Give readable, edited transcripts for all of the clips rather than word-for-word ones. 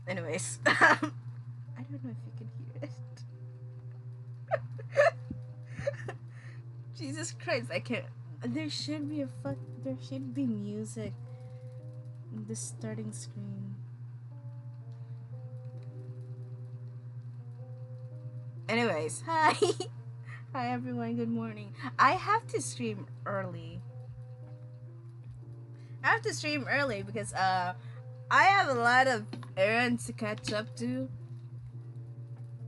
Anyways, I don't know if you can hear it. Jesus Christ, I can't. There should be there should be music in the starting screen. Anyways, hi. Hi everyone, good morning. I have to stream early. Because I have a lot of errands to catch up to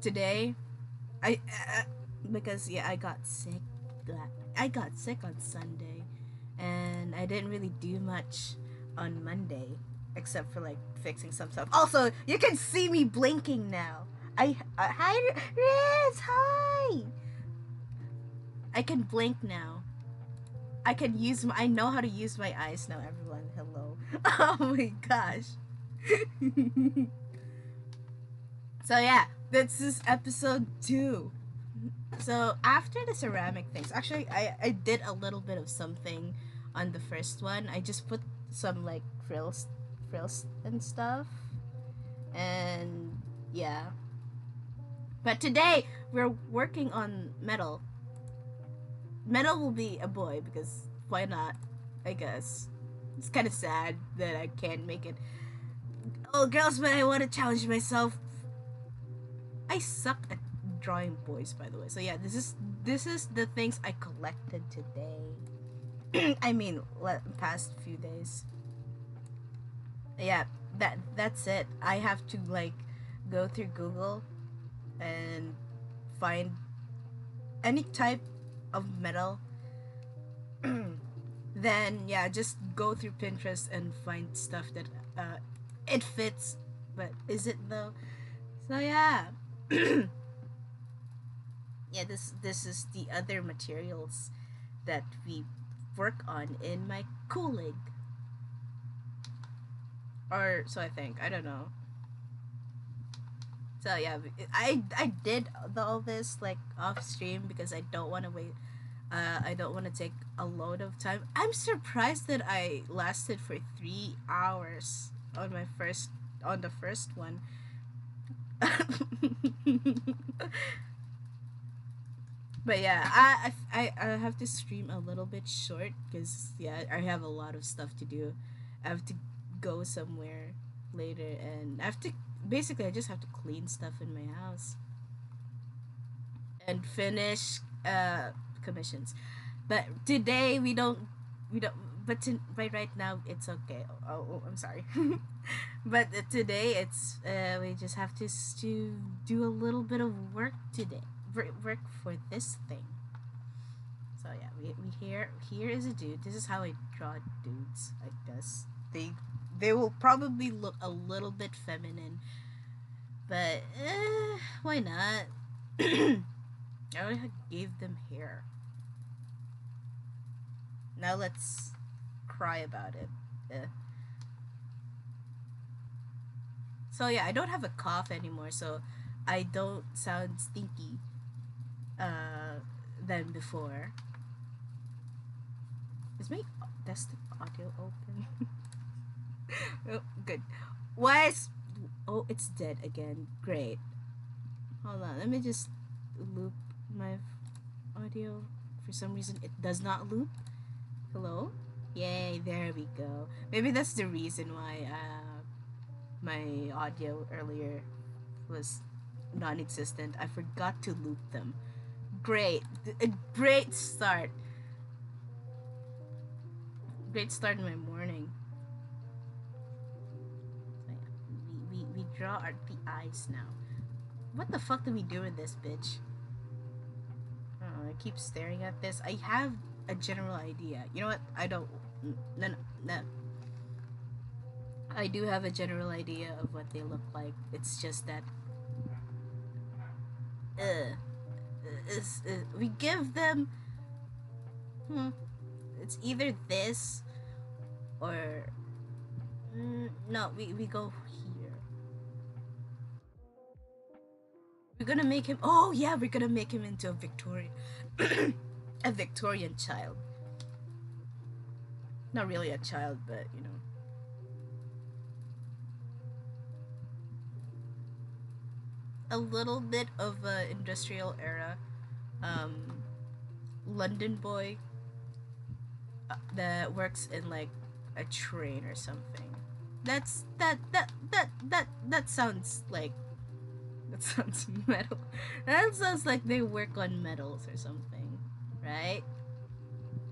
today. I because yeah, I got sick. I got sick on Sunday, and I didn't really do much on Monday except for like fixing some stuff. Also, you can see me blinking now. Hi Riz, hi. I can blink now. I know how to use my eyes now, everyone. Hello. Oh my gosh. So yeah, this is episode 2. So after the ceramic things, actually I did a little bit of something on the first one. I just put some like frills and stuff. And yeah. But today we're working on metal. Metal will be a boy because why not? I guess. It's kind of sad that I can't make it. Oh, girls, but I want to challenge myself. I suck at drawing boys, by the way. So yeah, this is the things I collected today. I mean, past few days. Yeah, that's it. I have to like go through Google and find any type of metal. Then yeah, just go through Pinterest and find stuff that it fits. But is it though? So yeah. Yeah, this is the other materials that we work on in my cooling. Or so I think. I don't know. So yeah, I did all this like off stream because I don't want to wait. I don't want to take a load of time. I'm surprised that I lasted for 3 hours on the first one. But yeah, I have to stream a little bit short because yeah, I have a lot of stuff to do. I have to go somewhere later, and I have to basically I just have to clean stuff in my house and finish commissions. But today we don't. But right now it's okay. I'm sorry. But today it's we just have to do a little bit of work today. Work for this thing. So yeah, we here is a dude. This is how I draw dudes. I guess they will probably look a little bit feminine, but why not? I already gave them hair. Now let's cry about it. So yeah, I don't have a cough anymore, so I don't sound stinky than before. Is my desktop audio open? Oh, good. Why is... Oh, it's dead again. Great. Hold on, let me just loop my audio. For some reason, it does not loop. Hello? Yay, there we go. Maybe that's the reason why my audio earlier was non-existent. I forgot to loop them. Great. A great start. Great start in my morning. So yeah, we draw the eyes now. What the fuck do we do with this, bitch? I keep staring at this. I have a general idea. You know what? I don't... No. I do have a general idea of what they look like. It's just that... we give them... It's either this or... no, we go here. We're gonna make him... Oh, yeah, we're gonna make him into a Victorian... a Victorian child. Not really a child, but, you know. a little bit of a industrial era um London boy that works in like a train or something. That sounds like that sounds metal. That sounds like they work on metals or something, right?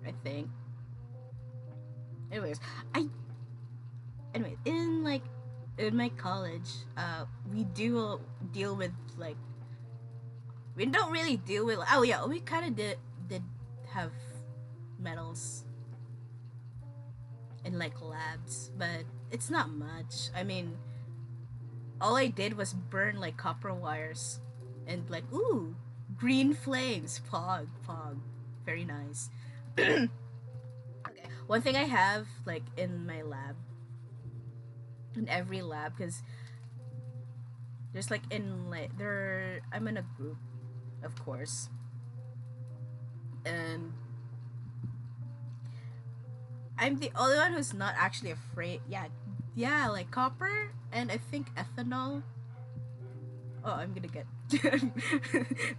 I think. Anyways, I anyway in like in my college, we do deal with like we don't really deal with. Oh yeah, we kind of did have metals in like labs, but it's not much. I mean, all I did was burn like copper wires, and like ooh, green flames, pog, very nice. Okay, one thing I have like in my lab, in every lab, because there's like in like there, I'm in a group, of course, and I'm the only one who's not actually afraid. Yeah, yeah, like copper and I think ethanol. Oh, I'm gonna get.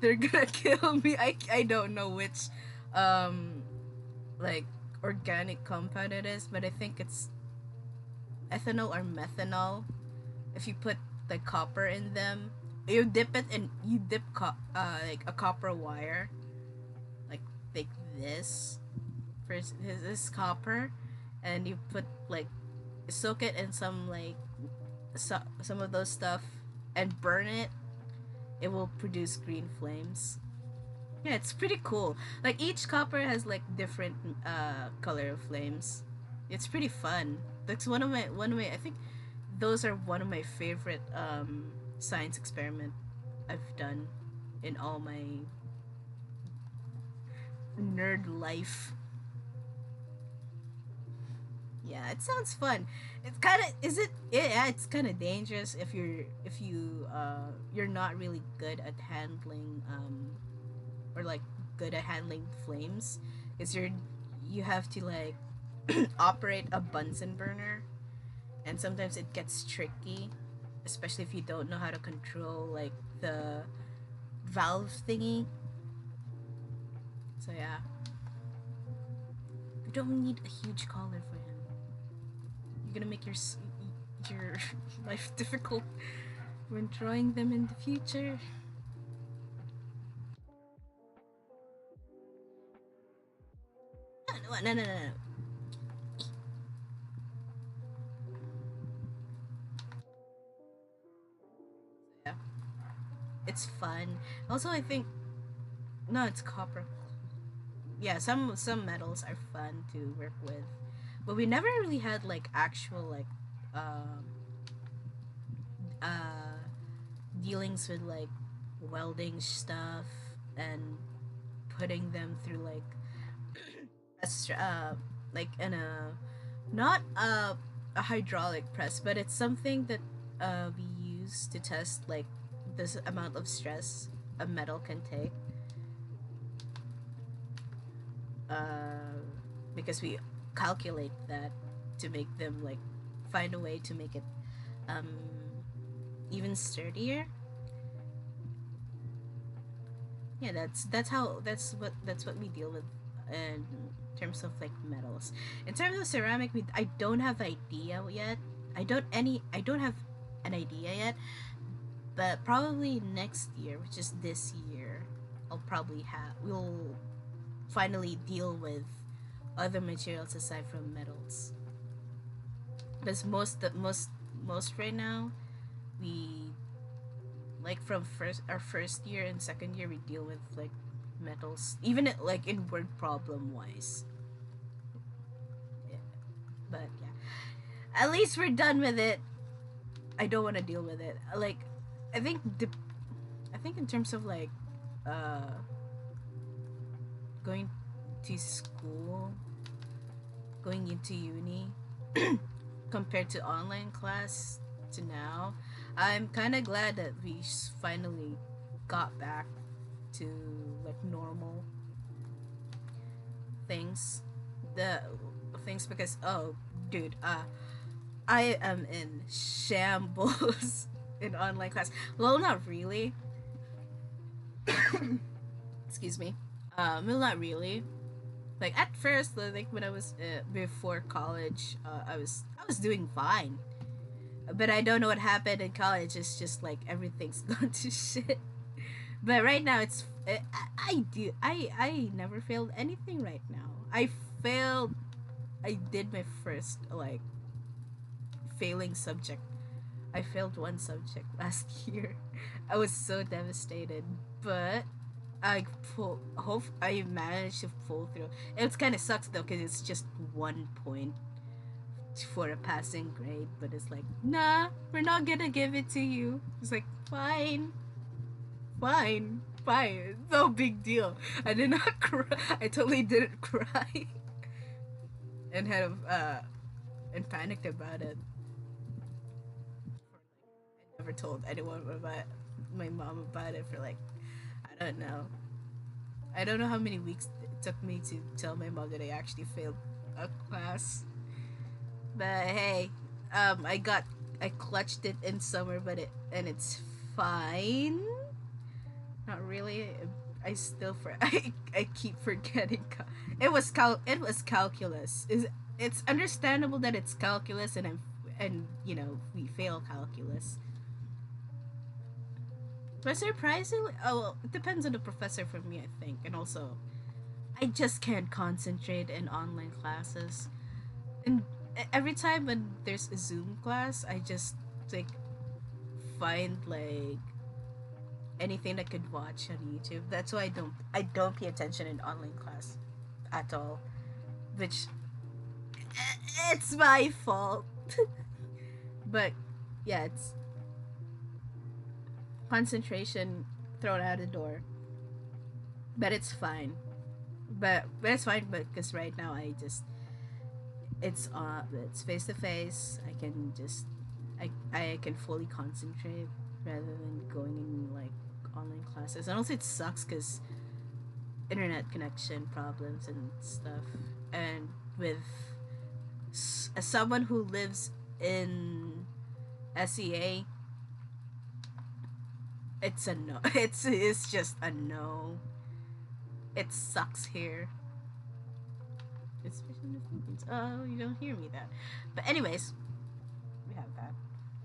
They're gonna kill me. I don't know which, um, like organic compound it is, but I think it's ethanol or methanol. If you put like copper in them, you dip it and you dip like a copper wire, like like this, first this copper, and you put like soak it in some like some of those stuff and burn it. It will produce green flames. Yeah, it's pretty cool. Like each copper has like different color of flames. It's pretty fun. That's one of my I think those are one of my favorite science experiment I've done in all my nerd life. Yeah, it sounds fun. It's kind of is it? Yeah, it's kind of dangerous if you're not really good at handling or like good at handling flames, because you have to like operate a Bunsen burner, and sometimes it gets tricky, especially if you don't know how to control like the valve thingy. So yeah, you don't need a huge collar for him. You're gonna make your life difficult when drawing them in the future. No. Yeah, it's fun. Also, I think no, it's copper. Yeah, some metals are fun to work with, but we never really had like actual like um uh dealings with like welding stuff and putting them through like like in a not a hydraulic press, but it's something that we use to test like this amount of stress a metal can take, uh, because we calculate that to make them like find a way to make it um, even sturdier. Yeah, that's what we deal with in terms of like metals. In terms of ceramic, I don't have idea yet. I don't have an idea yet, but probably next year, which is this year, we'll finally deal with other materials aside from metals. Because most right now, we like from first year and second year we deal with like metals, even like in word problem wise. Yeah. But yeah, at least we're done with it. I don't want to deal with it. Like, I think I think in terms of like uh going to school, going into uni, compared to online class to now, I'm kind of glad that we finally got back to like normal things. The things because oh, dude, I am in shambles. in online class. Well, not really. Excuse me. Well, not really. Like at first, like when I was before college, I was doing fine. But I don't know what happened in college. It's just like everything's gone to shit. But right now, I never failed anything right now. Failed. I did my first like failing subject. I failed one subject last year. I was so devastated, but I managed to pull through. It kind of sucks though because it's just 1 point for a passing grade, but it's like, nah, we're not gonna give it to you. It's like, fine, fine. No big deal. I did not cry. I totally didn't cry, and had and panicked about it. I never told anyone about my mom about it for like, I don't know. I don't know how many weeks it took me to tell my mom that I actually failed a class. But hey, I clutched it in summer, but it's fine. Not really. I still I keep forgetting. It was calculus. It's understandable that it's calculus, and we fail calculus. But surprisingly, oh well, it depends on the professor for me, I think, and also I just can't concentrate in online classes. And every time when there's a Zoom class, I just like find like anything I could watch on YouTube. That's why I don't pay attention in online class at all, which it's my fault. But yeah, it's concentration thrown out the door. But it's fine. But it's fine. But because right now it's face to face. I can fully concentrate rather than going in like online classes. And also it sucks because internet connection problems and stuff. And with as someone who lives in SEA, it's a no. It's just a no. It sucks here. Especially in the Philippines. Oh, you don't hear me that. But anyways, we have that.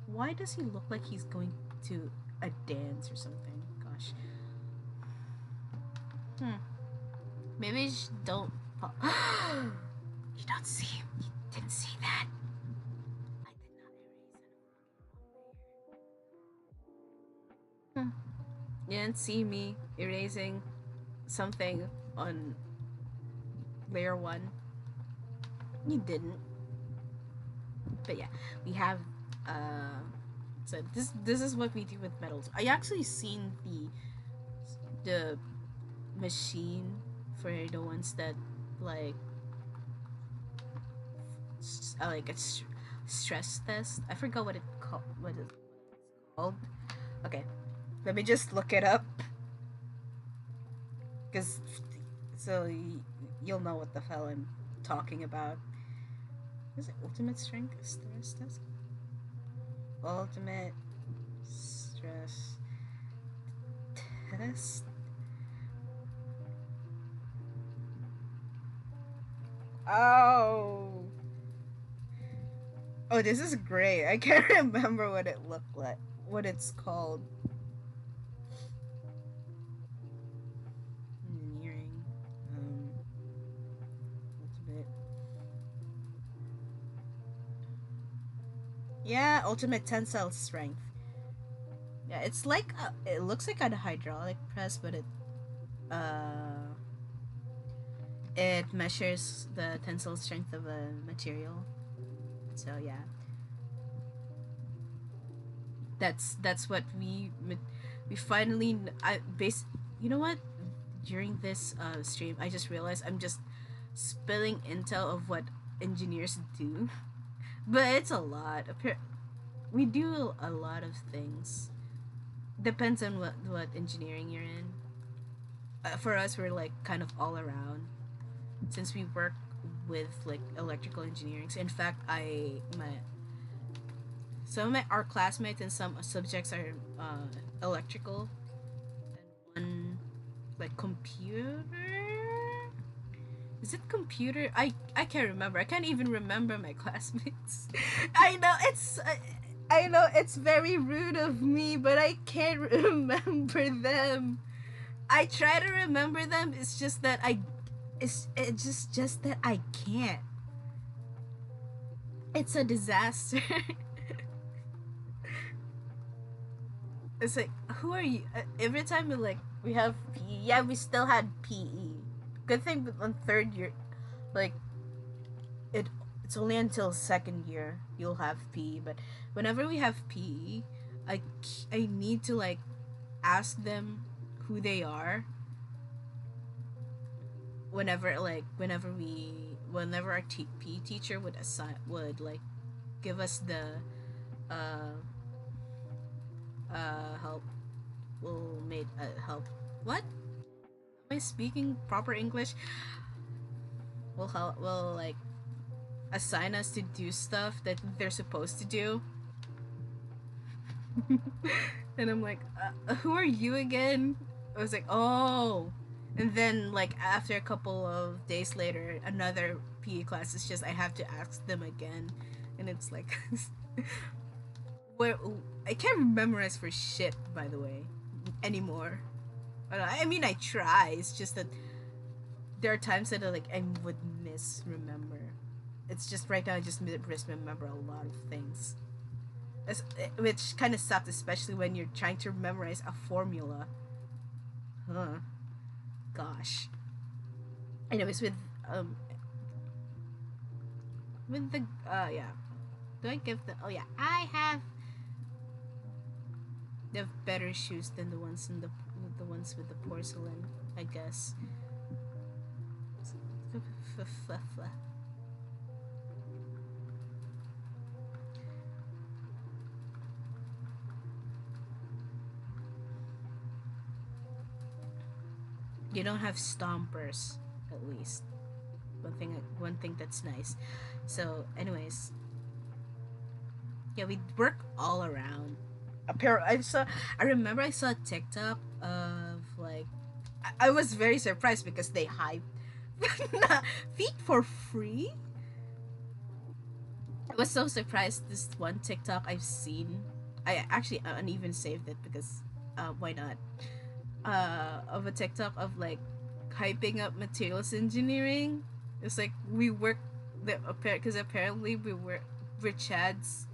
Why does he look like he's going to a dance or something? Gosh. Maybe you don't. You don't see him. You didn't see that. I did not erase it. You didn't see me erasing something on layer one. You didn't. But yeah, we have so this is what we do with metals. I actually seen the machine for the ones that like like a stress test. I forgot what it's called. Okay, let me just look it up because so you'll know what the hell I'm talking about. Is it ultimate strength stress test? Ultimate stress test. Oh. Oh, this is great. I can't remember what it looked like. What it's called. Engineering. Ultimate. Yeah, ultimate tensile strength. Yeah, it's like it looks like a hydraulic press, but it measures the tensile strength of a material. So yeah, that's what we finally I base. You know what? During this stream, I just realized I'm just spilling intel of what engineers do, but it's a lot. We do a lot of things. Depends on what engineering you're in. For us, we're like kind of all around since we work with like electrical engineering. So in fact, some of our classmates in some subjects are electrical, and one like computer. Is it computer? I can't remember. I can't even remember my classmates. I know I know it's very rude of me, but I can't remember them. I try to remember them. It's just that it's just that I can't. It's a disaster. It's like, who are you? Every time we have PE, yeah, we still had PE. Good thing on third year, like it it's only until second year you'll have PE. But whenever we have PE, I need to like ask them who they are whenever our PE teacher would like give us the uh help will made help what am I speaking proper English will help will like assign us to do stuff that they're supposed to do. And I'm like, who are you again? I was like, oh. And then, like, after a couple of days later, another PE class is just, I have to ask them again. And it's like, where I can't memorize for shit, by the way, anymore. I mean, I try. It's just that there are times that I would misremember. It's just right now I just misremember a lot of things. Which kind of sucks, especially when you're trying to memorize a formula. Huh. Gosh. Anyways, with the yeah. Do I give the? Oh yeah, I have the better shoes than the ones with the porcelain, I guess. You don't have stompers, at least. One thing that's nice. So, anyways, yeah, we work all around. I remember I saw a TikTok of like, I was very surprised because they hyped feet for free. I was so surprised. This one TikTok I've seen, I actually uneven saved it because, why not? Of a TikTok of like hyping up materials engineering. It's like we work because apparently we're chads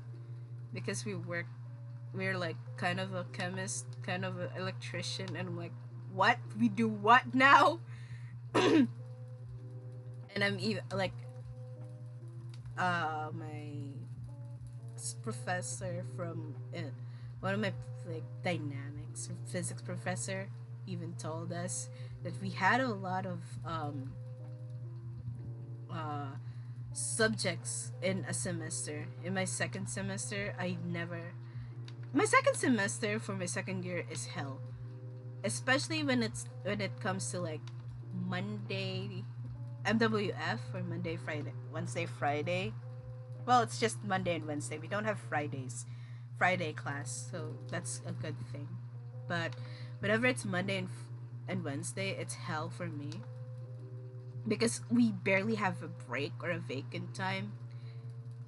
because we're like kind of a chemist, kind of an electrician, and I'm like, what? We do what now? And I'm even like, my professor from one of my like dynamics physics professor even told us that we had a lot of uh, subjects in a semester. In my second semester, my second semester for my second year is hell, especially when it comes to like Monday MWF or Wednesday, Friday. Well, it's just Monday and Wednesday. We don't have Friday class, so that's a good thing. But whenever it's Monday and Wednesday, it's hell for me because we barely have a break or a vacant time,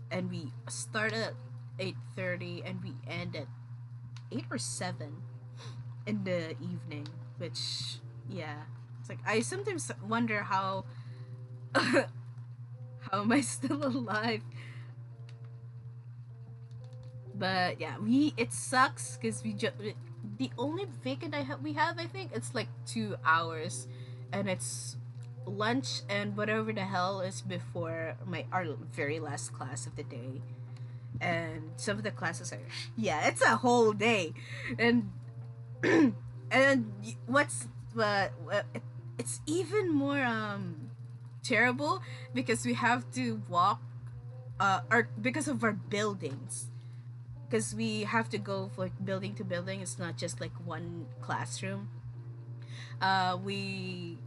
and we start at 8:30 and we end at 8 or 7 in the evening. Which, yeah, it's like I sometimes wonder how how am I still alive? But yeah, it sucks because the only vacant we have, I think it's like 2 hours, and it's lunch and whatever the hell is before our very last class of the day. And some of the classes are, yeah, it's a whole day. And and it's even more terrible because we have to walk or because of our buildings, because we have to go like building to building. It's not just like one classroom. We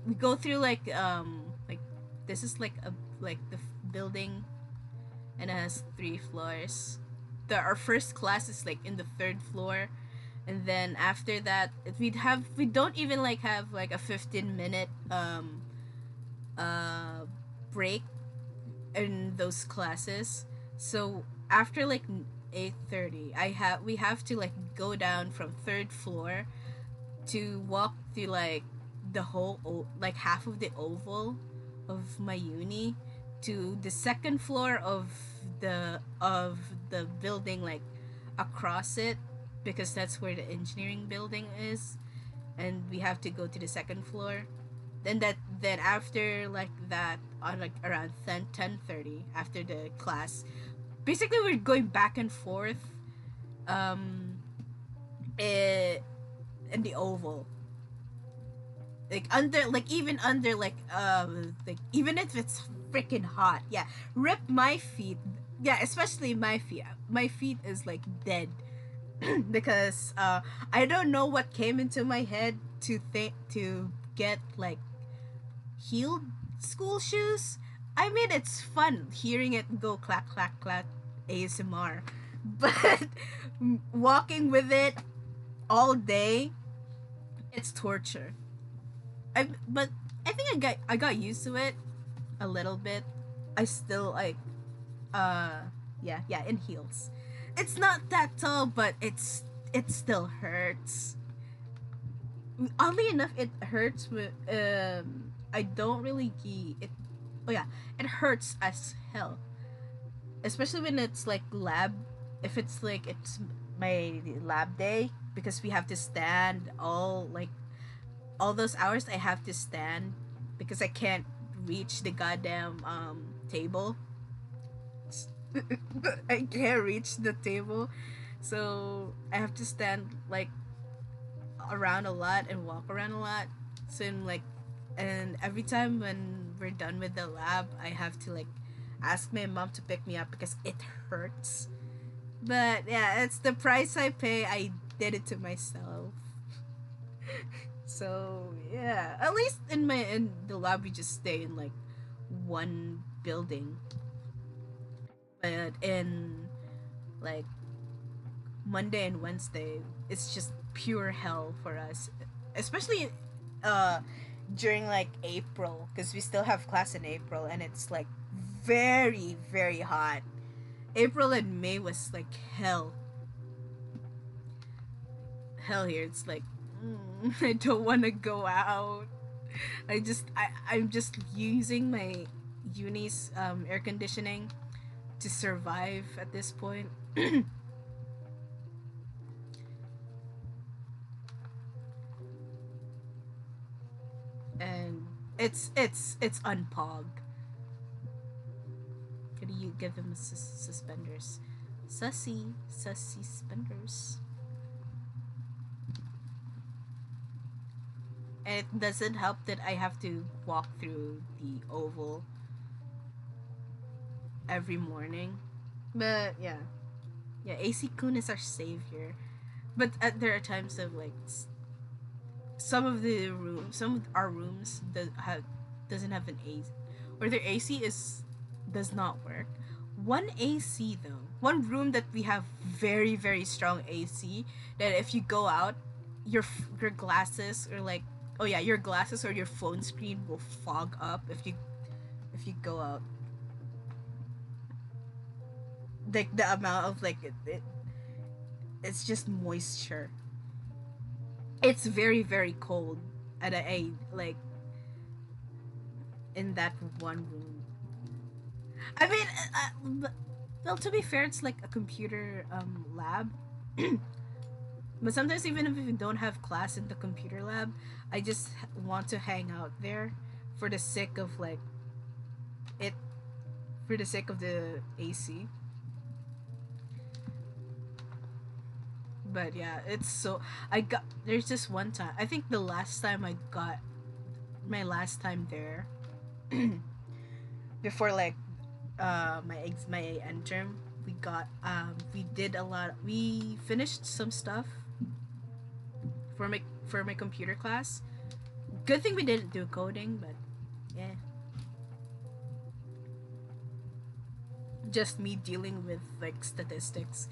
we go through like this is like a like the building and it has 3 floors. Our first class is like in the third floor, and then after that we don't even like have like a 15-minute uh break in those classes. So after like 8:30, we have to like go down from third floor to walk through like the like half of the oval of my uni to the second floor of the building, like across it, because that's where the engineering building is, and we have to go to the second floor. Then after like that, on like around 10:30 after the class, basically we're going back and forth um eh, in the oval, like under, like even under, like even if it's freaking hot, yeah, rip my feet, yeah, especially my feet is like dead because I don't know what came into my head to think to get like heeled school shoes. I mean, it's fun hearing it go clack clack clack ASMR, but walking with it all day, it's torture. But I think I got used to it a little bit. I still like yeah, in heels. It's not that tall, but it still hurts. Oddly enough, it hurts with I don't really it. Oh yeah, it hurts as hell, especially when it's like lab. If it's like it's my lab day, because we have to stand all those hours. I have to stand because I can't reach the goddamn table. I can't reach the table, so I have to stand like around a lot and walk around a lot. So and every time when we're done with the lab, I have to like ask my mom to pick me up because it hurts. But yeah, it's the price I pay. I did it to myself. So yeah, at least in the lab we just stay in like one building, but in like Monday and Wednesday, it's just pure hell for us, especially uh during like April, because we still have class in April and it's like very hot. April and May was like hell here. It's like I don't want to go out. I'm just using my uni's air conditioning to survive at this point. And it's unpog. Could you give him suspenders? Sussy suspenders. And it doesn't help that I have to walk through the oval every morning. But yeah, AC Kun is our savior. But there are times of like some of our rooms doesn't have an AC, or their AC does not work. One AC though, one room that we have very strong AC, that if you go out, your glasses, or like, oh yeah, your glasses or your phone screen will fog up if you go out. Like the amount of like it's just moisture. It's very cold, and I like in that one room. I mean, well, to be fair, it's like a computer lab. But sometimes even if we don't have class in the computer lab, I just want to hang out there for the sake of like it, for the sake of the AC. But yeah, it's so I got there's just one time. I think the last time I got my last time there before like my end term, we did a lot. We finished some stuff for my computer class. Good thing we didn't do coding, but yeah. just me dealing with like statistics.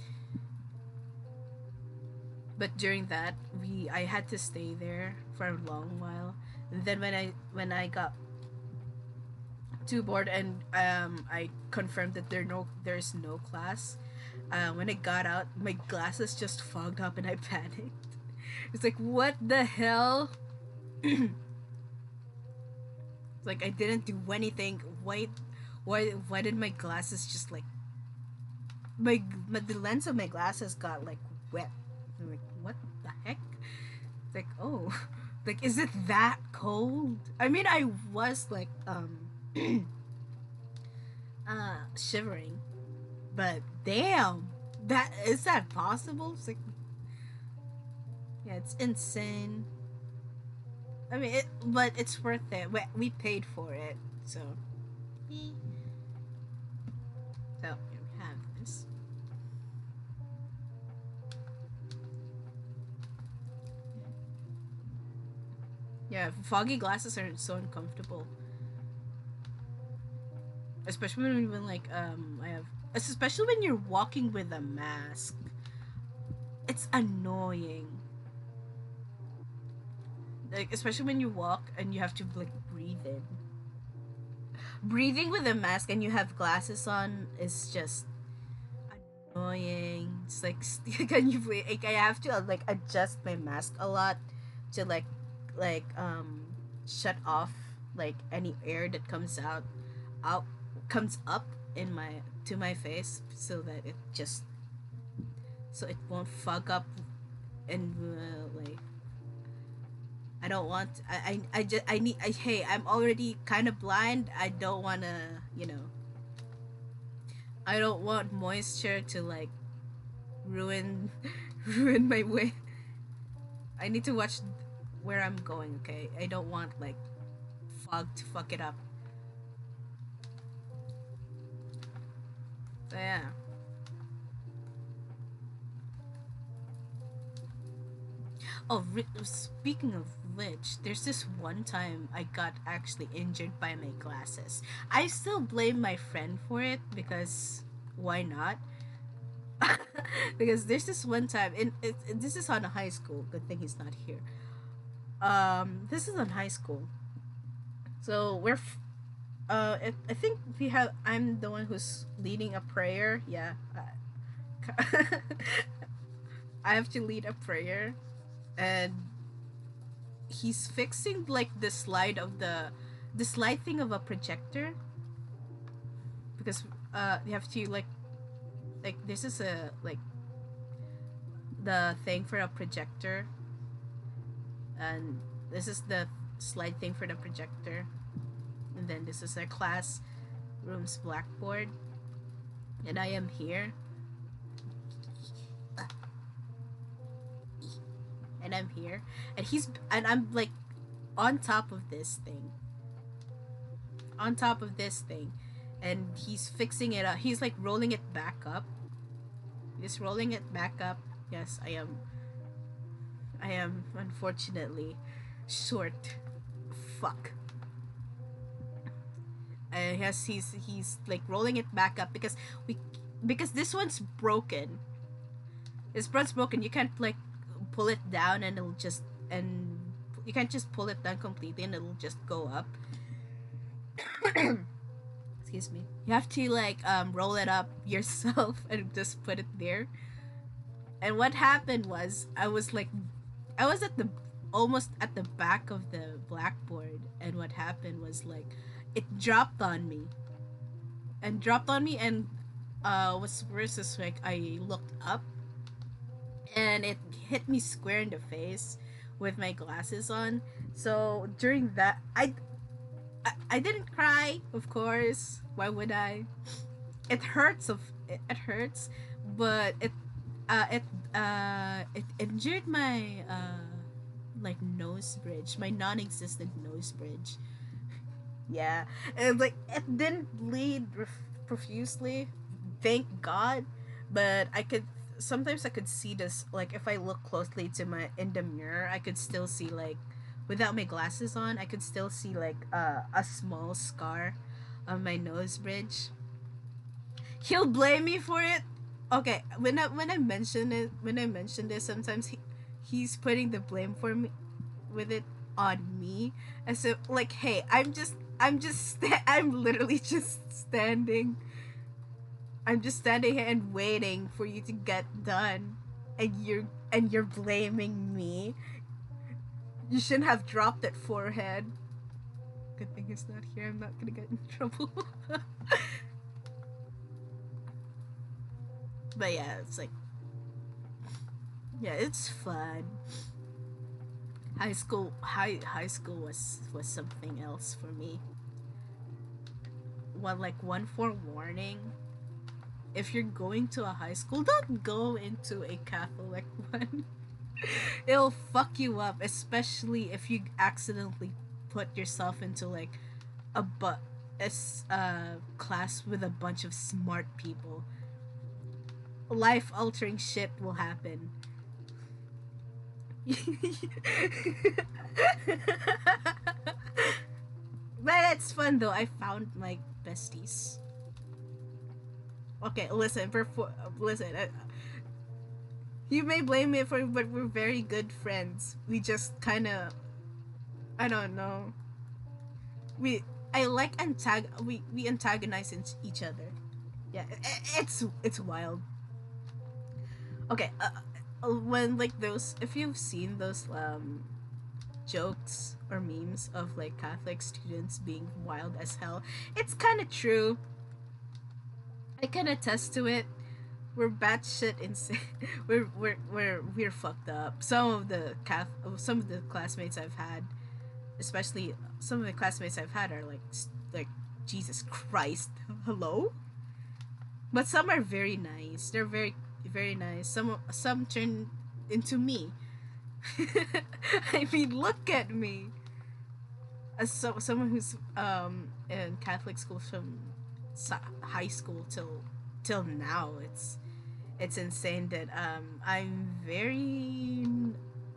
But during that, we I had to stay there for a long while. And then when I got too bored and I confirmed that there's no class. When I got out, my glasses just fogged up and I panicked. It's like, what the hell? It's like I didn't do anything. Why did my glasses just like the lens of my glasses got like wet? I'm like, what the heck? It's like, oh, like, is it that cold? I mean, I was like shivering, but damn, that possible? It's like, yeah, it's insane. I mean, but it's worth it. We paid for it, so. So here we have this. Yeah, foggy glasses are so uncomfortable, especially when like I have, especially when you're walking with a mask. It's annoying. Like, especially when you walk and you have to like breathe in. Breathing with a mask and you have glasses on is just annoying. It's like can you like I have to like adjust my mask a lot to like shut off like any air that out comes up in my to my face so that it just so it won't fog up and like I don't want I just I need hey, I'm already kind of blind. I don't want to, I don't want moisture to like ruin ruin my way. I need to watch where I'm going, okay? I don't want like fog to fuck it up. So yeah. Oh, speaking of which, there's this one time I got actually injured by my glasses. I still blame my friend for it because why not? Because there's this one time, this is on a high school. Good thing he's not here. This is on high school. So I think we have. I'm the one who's leading a prayer. Yeah, I have to lead a prayer, and he's fixing like the slide thing of a projector because you have to like this is a like the thing for a projector, and this is the slide thing for the projector, and then this is our class room's blackboard, and I am here and I'm here, and I'm like on top of this thing, and he's fixing it up. He's like rolling it back up. He's rolling it back up. Yes, I am unfortunately short. Fuck. Yes, he's like rolling it back up because this one's broken. This one's broken. You can't like pull it down and you can't just pull it down completely and it'll just go up. Excuse me. You have to like roll it up yourself and just put it there. And what happened was I was at the almost at the back of the blackboard, and what happened was like it dropped on me. And what's worse is like I looked up and it hit me square in the face with my glasses on. So during that, I didn't cry, of course. Why would I? It hurts. It hurts, but it injured my like nose bridge, my non-existent nose bridge. Yeah, and like it didn't bleed profusely, thank God. But I could see this, like if I look closely to my in the mirror, I could still see like without my glasses on, I could still see like a small scar on my nose bridge. He'll blame me for it. Okay, when I mention it, when I mention this, sometimes he's putting the blame for me with it on me, as if like, hey, I'm literally just standing. I'm just standing here and waiting for you to get done, and you're blaming me. You shouldn't have dropped that forehead. Good thing he's not here. I'm not gonna get in trouble. But yeah, it's like, yeah, it's fun. High school was something else for me. One forewarning: if you're going to a high school, don't go into a Catholic one. It'll fuck you up, especially if you accidentally put yourself into like a class with a bunch of smart people. Life altering shit will happen. But it's fun though. I found my besties. Okay, listen. You may blame me for it, but we're very good friends. We just kind of, I don't know. We I like we antagonize each other. Yeah, it's wild. Okay, when like those, if you've seen those jokes or memes of like Catholic students being wild as hell, it's kind of true. I can attest to it. We're batshit insane. We're fucked up. Some of the classmates I've had, especially some of the classmates I've had, are like Jesus Christ, hello. But some are very nice. They're very nice. Some turn into me. I mean, look at me. As someone who's in Catholic school from high school till now, it's insane that I'm very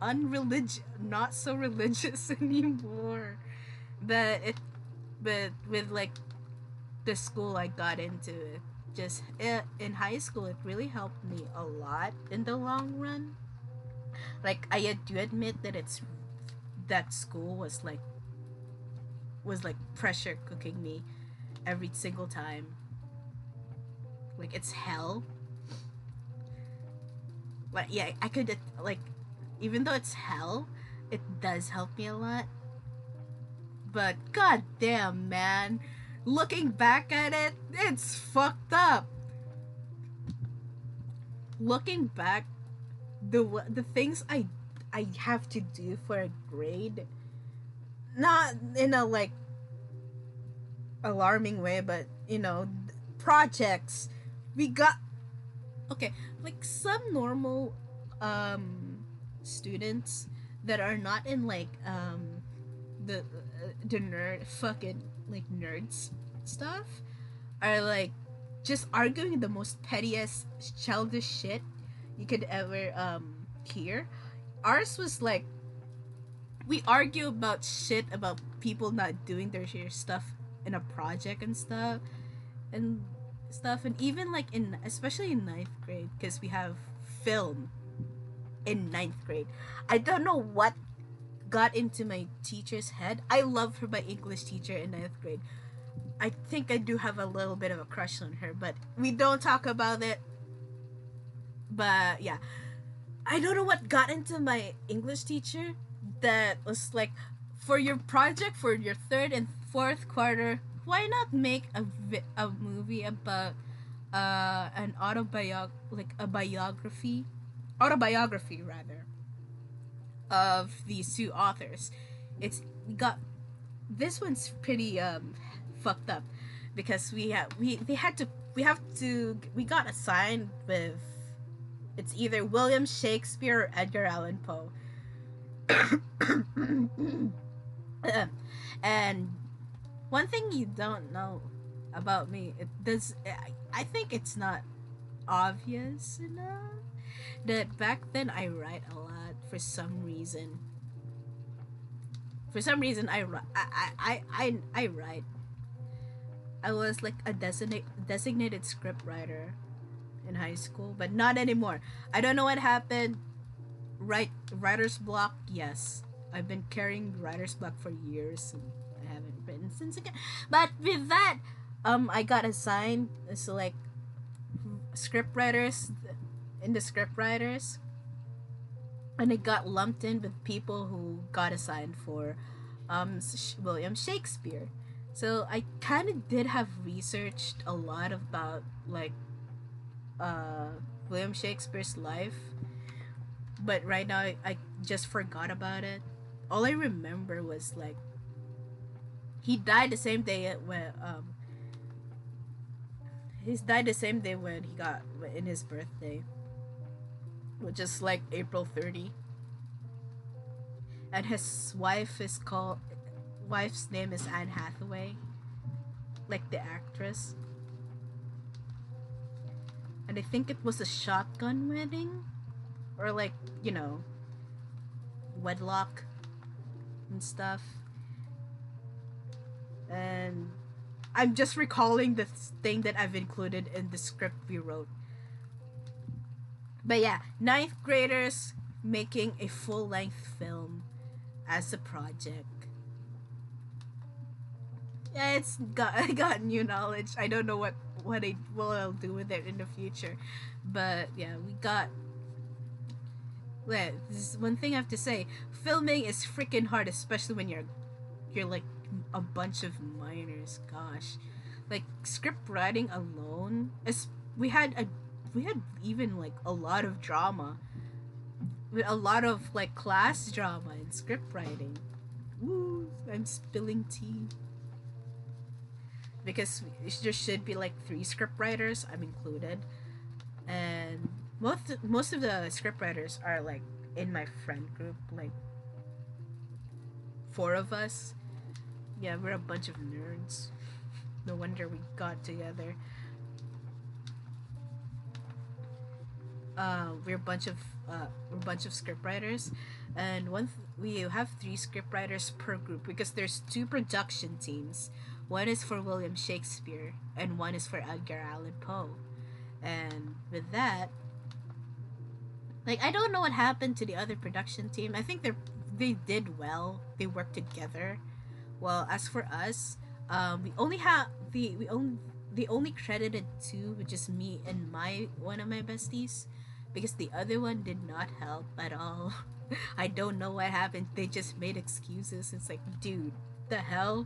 unreligious, not so religious anymore. But with like the school I got into, in high school, it really helped me a lot in the long run. Like, I do admit that that school was like pressure cooking me every single time. Like, it's hell. But yeah, I could like, even though it's hell, it does help me a lot. But god damn, man, looking back at it, it's fucked up. Looking back, the things I have to do for a grade, not in a like alarming way, but projects we got. Okay, like some normal students that are not in like the nerd fucking like nerds stuff are like just arguing the most pettiest childish shit you could ever hear. Ours was like, we argue about shit about people not doing their stuff in a project and stuff, and even like especially in ninth grade, because we have film in ninth grade. I don't know what got into my teacher's head. I love her, my English teacher in ninth grade. I think I do have a little bit of a crush on her, but we don't talk about it. But yeah, I don't know what got into my English teacher that was like, for your project for your third and fourth quarter, why not make a movie about an autobiography rather, of these two authors. We got this one's pretty fucked up, because we got assigned with, it's either William Shakespeare or Edgar Allan Poe. And one thing you don't know about me, I think it's not obvious enough, that back then I write a lot. For some reason I write. I was like a designated script writer in high school, but not anymore. I don't know what happened. Writer's block, yes. I've been carrying writer's block for years and I haven't written since again. But with that, I got assigned as like script writers in the script writers, and it got lumped in with people who got assigned for William Shakespeare. So I kind of did have researched a lot about like uh, William Shakespeare's life, but right now I just forgot about it. All I remember was like he died the same day when he died the same day when he got in his birthday, which is like April 30, and his wife's name is Anne Hathaway, like the actress, and I think it was a shotgun wedding, or like wedlock and stuff. And I'm just recalling the thing that I've included in the script we wrote. But yeah, ninth graders making a full-length film as a project. Yeah, I got new knowledge. I don't know what I'll do with it in the future, but yeah, we got. Well, this is one thing I have to say: filming is freaking hard, especially when you're like a bunch of minors. Gosh, like script writing alone, as we had even like a lot of drama, with a lot of like class drama and script writing. Woo! I'm spilling tea because there should be like 3 script writers. I'm included, and most of the script writers are like in my friend group, like 4 of us. Yeah, we're a bunch of nerds. No wonder we got together. We're a bunch of script writers, and we have 3 script writers per group because there's 2 production teams. One is for William Shakespeare, and one is for Edgar Allan Poe. And with that, like I don't know what happened to the other production team. I think they did well. They worked together. Well, as for us, we only have they only credited 2, which is me and one of my besties, because the other one did not help at all. I don't know what happened. They just made excuses. It's like, dude, the hell?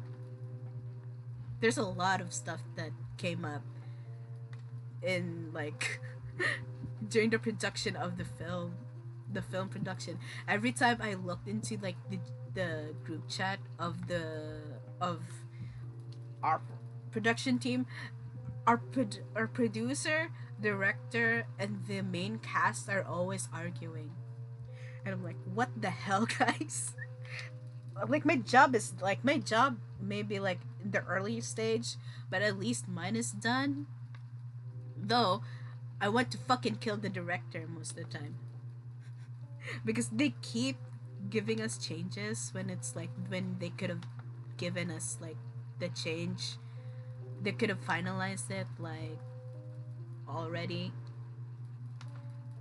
There's a lot of stuff that came up in like during the production of the film production. Every time I looked into like the group chat of our production team, our producer, director, and the main cast are always arguing, and I'm like, what the hell, guys? Like my job maybe like in the early stage, but at least mine is done. Though I want to fucking kill the director most of the time because they keep giving us changes when it's like when they could have given us like the change. They could have finalized it like already.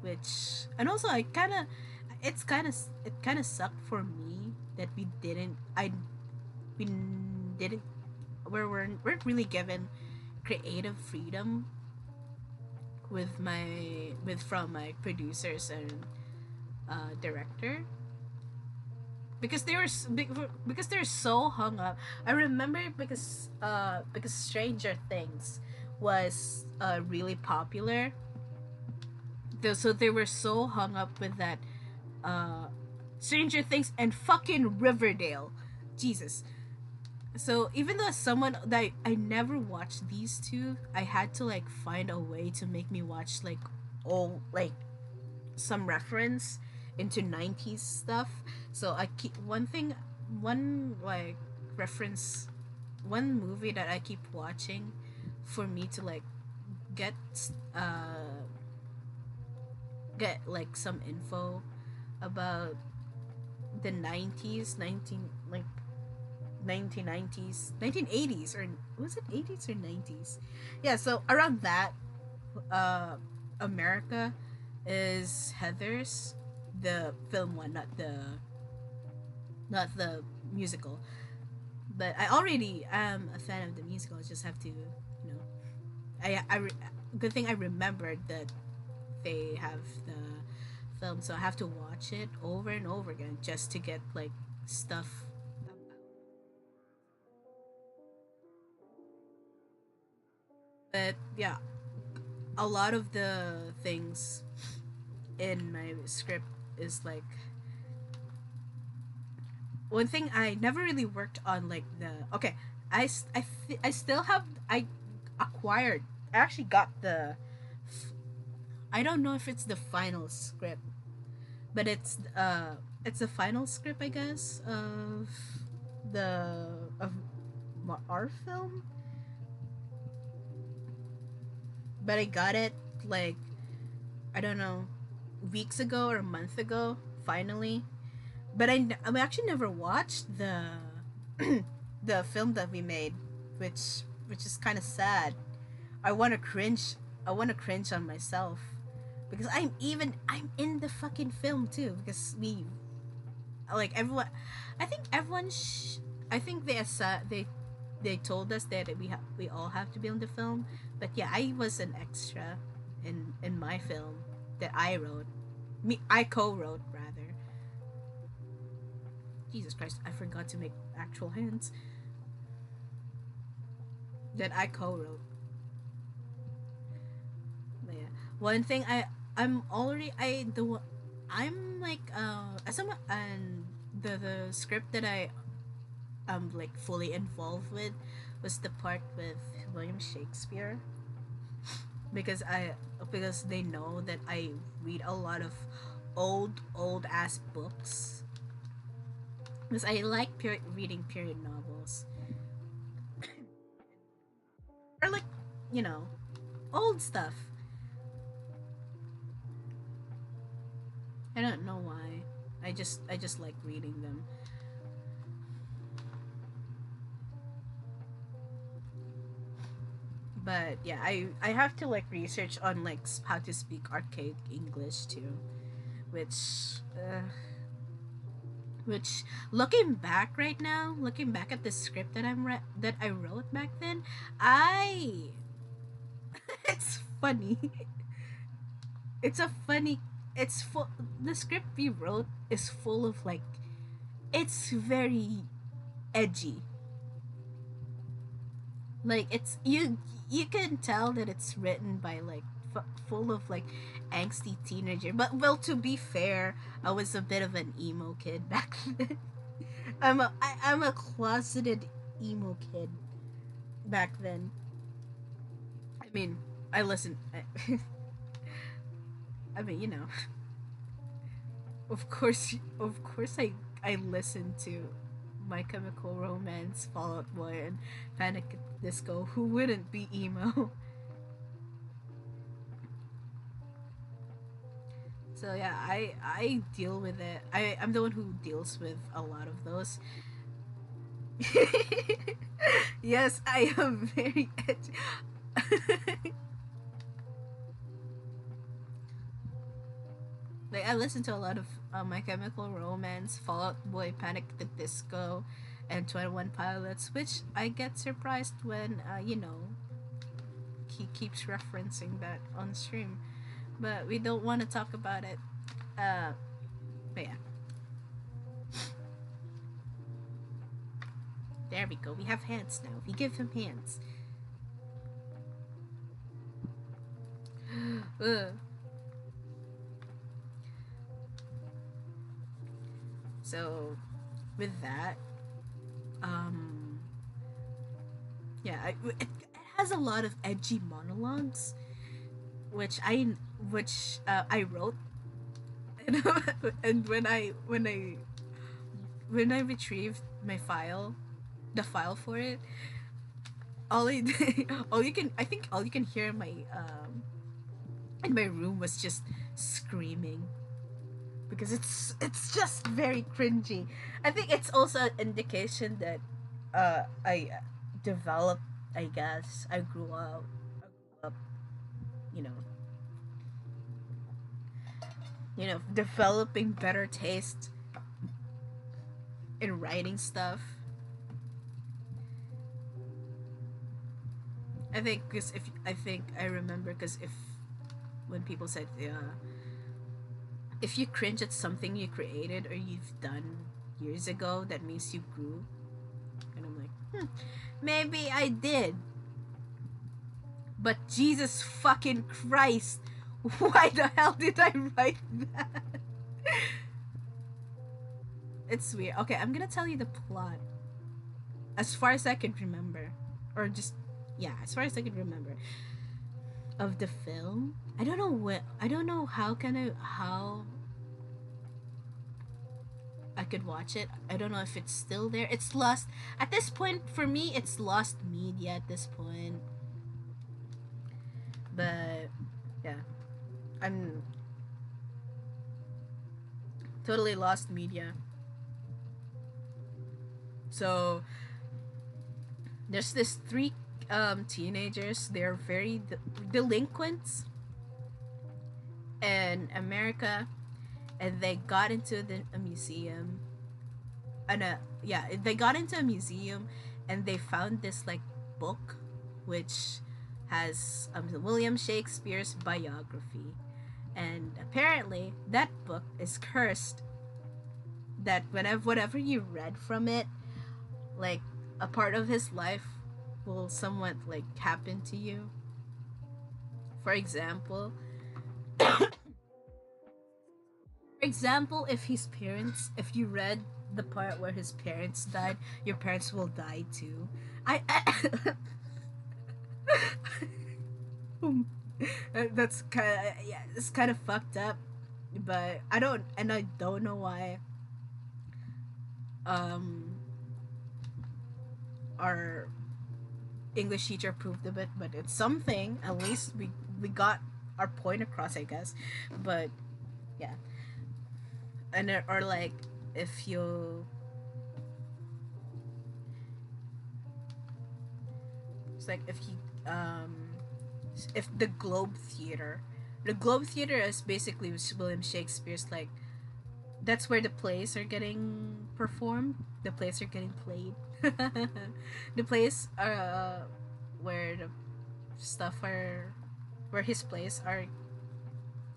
Which, and also it kind of sucked for me that we weren't really given creative freedom from my producers and director, because they're so hung up. I remember because Stranger Things was really popular, so they were so hung up with that Stranger Things and fucking Riverdale. Jesus. So even though as someone that I never watched these 2, I had to like find a way to make me watch like all like some reference into 90s stuff. So I keep one like reference, one movie that I keep watching for me to like get like some info about the 90s, 1990s, 1980s, or was it 80s or 90s? Yeah, so around that, uh, America is Heather's, the film one, not the musical. But I already am a fan of the musical. I just have to, good thing I remembered that they have the film, so I have to watch it over and over again just to get like stuff. But yeah, a lot of the things in my script is like one thing I never really worked on, like the okay. I still have I acquired. I actually got the. I don't know if it's the final script, but it's the final script, I guess, of the of our film. But I got it like, I don't know, weeks ago or a month ago finally. But I actually never watched the the film that we made, which is kind of sad. I want to cringe. I want to cringe on myself because I'm in the fucking film too, because we, like, everyone. I think everyone. I think they told us that we all have to be in the film. But yeah, I was an extra in my film that I wrote. I co-wrote rather. Jesus Christ, I forgot to make actual hands. That I co-wrote. But yeah, one thing I'm already I the I'm like as someone, and the script that I am like fully involved with was the part with William Shakespeare, because they know that I read a lot of old ass books, because I like reading period novels, or like, you know old stuff. I don't know why. I just like reading them. But yeah, I have to like research on like how to speak archaic English too, which which, looking back right now, looking back at the script that I wrote back then, I it's funny. It's a funny. It's full. The script we wrote is full of like. It's very edgy. Like, you can tell that it's written by like full of like angsty teenager. But well, to be fair, I was a bit of an emo kid back then. I'm a closeted emo kid back then. I mean, I listen. I mean, of course, I listen to My Chemical Romance, Fall Out Boy, and Panic at the Disco. Who wouldn't be emo? So yeah, I deal with it. I'm the one who deals with a lot of those. Yes, I am very edgy. Like, I listen to a lot of My Chemical Romance, Fall Out Boy, Panic at the Disco, and 21 Pilots, which I get surprised when he keeps referencing that on stream. But we don't want to talk about it. Uh, but yeah, there we go. We have hands now. We give him hands. Ugh. So, with that, um, yeah, it has a lot of edgy monologues, which I wrote, and, and when I retrieved my file, the file for it, all I all you can I think all you can hear in my room was just screaming, because it's just very cringy. I think it's also an indication that I developed, I guess. I grew up, you know, developing better taste in writing stuff. I think because if I think I remember because if when people said, yeah, if you cringe at something you created or you've done years ago, that means you grew. And I'm like, maybe I did, but Jesus fucking Christ, why the hell did I write that? It's weird. Okay, I'm gonna tell you the plot as far as I can remember, or just yeah, as far as I can remember of the film. I don't know what. I don't know how I could watch it. I don't know if it's still there. It's lost at this point for me. It's lost media at this point. But yeah, I'm totally lost media. So there's this three teenagers. They're very delinquents in America, and they got into a museum. And yeah, they got into a museum, and they found this like book, which has William Shakespeare's biography, and apparently that book is cursed. That whatever you read from it, like a part of his life, will somewhat like happen to you. For example, if you read the part where his parents died, your parents will die too. I that's kind of yeah, it's kind of fucked up, but I don't know why um our English teacher approved of it, but it's something. At least we got our point across, I guess. But yeah, and or like if you it's like if the Globe Theater is basically William Shakespeare's like that's where the plays are getting performed. The plays are getting played. The plays are where the stuff are where his plays are.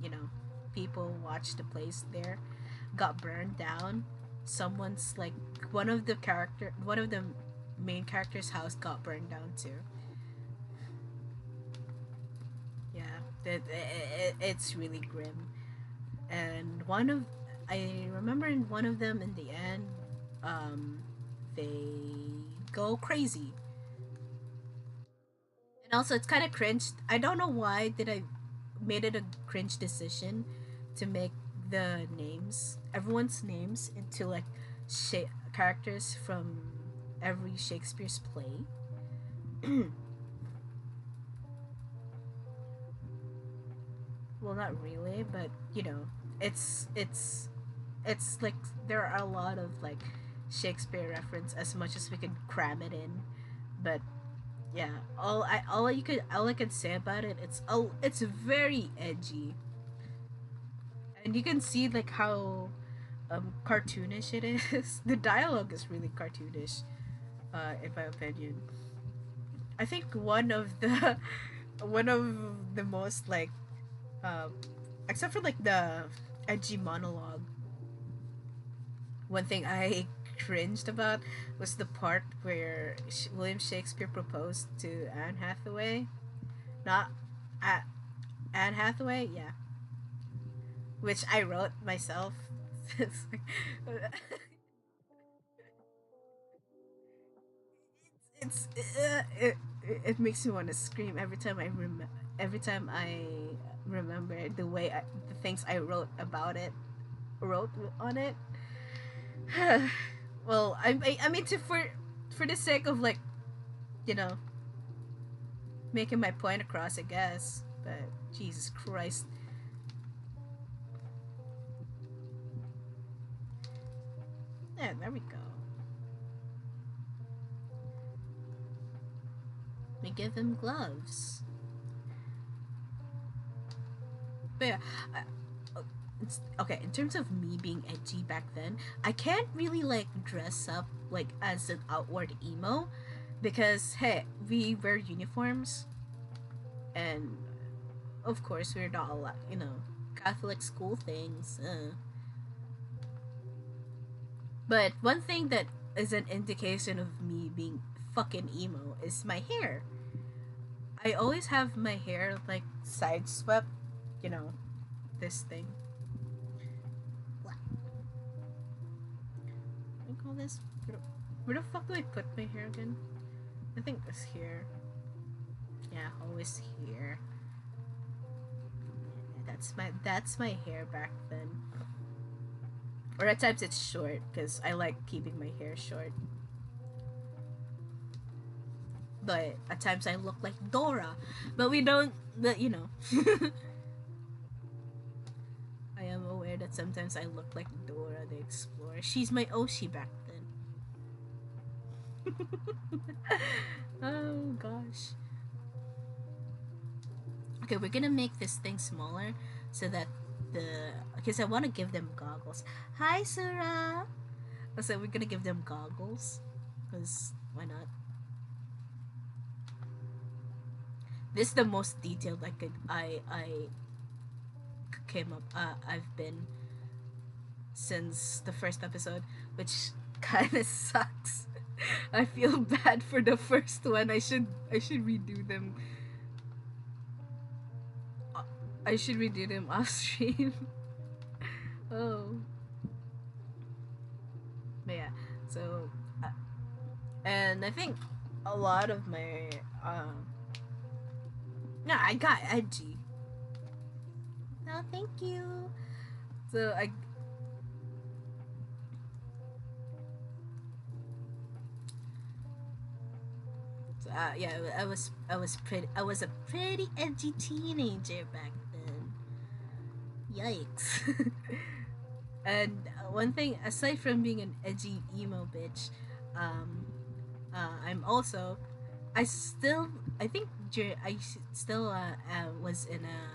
You know, people watch the plays there. Got burned down. Someone's like one of the main character's house got burned down too. Yeah, it's really grim. And I remember in one of them in the end, um, they go crazy. And also, it's kind of cringe. I don't know why did I made it a cringe decision to make the names, everyone's names, into like characters from every Shakespeare's play. Well, not really, but it's it's it's like there are a lot of like Shakespeare reference as much as we can cram it in, but yeah, all I can say about it, it's very edgy, and you can see like how cartoonish it is. The dialogue is really cartoonish, in my opinion. I think one of the most like um except for like the edgy monologue, one thing I cringed about was the part where William Shakespeare proposed to Anne Hathaway. Not uh, Anne Hathaway, yeah, which I wrote myself. It's like- it's it makes me want to scream every time I remember the things I wrote on it. Well, I mean for the sake of like you know making my point across, I guess. But Jesus Christ, yeah, there we go. give him gloves. But yeah, okay, in terms of me being edgy back then, I can't really like dress up like as an outward emo because hey, we wear uniforms and of course we're not allowed, Catholic school things. But one thing that is an indication of me being fucking emo is my hair. I always have my hair like side swept, you know, this thing. What do I call this? Where the fuck do I put my hair again? I think it's here. Yeah, always here. That's my hair back then. Or at times it's short because I like keeping my hair short. But at times I look like Dora. But we don't, I am aware that sometimes I look like Dora the Explorer. She's my Oshi back then. Oh gosh. Okay, we're gonna make this thing smaller so that because I want to give them goggles. Hi, Sarah. So we're gonna give them goggles because why not? This is the most detailed I came up. I've been since the first episode, which kind of sucks. I feel bad for the first one. I should redo them. I should redo them off stream. Oh. But yeah, so and I think a lot of my no, I got edgy. No, thank you. So yeah, I was a pretty edgy teenager back then. Yikes. And one thing, aside from being an edgy emo bitch, I'm also, I still was in a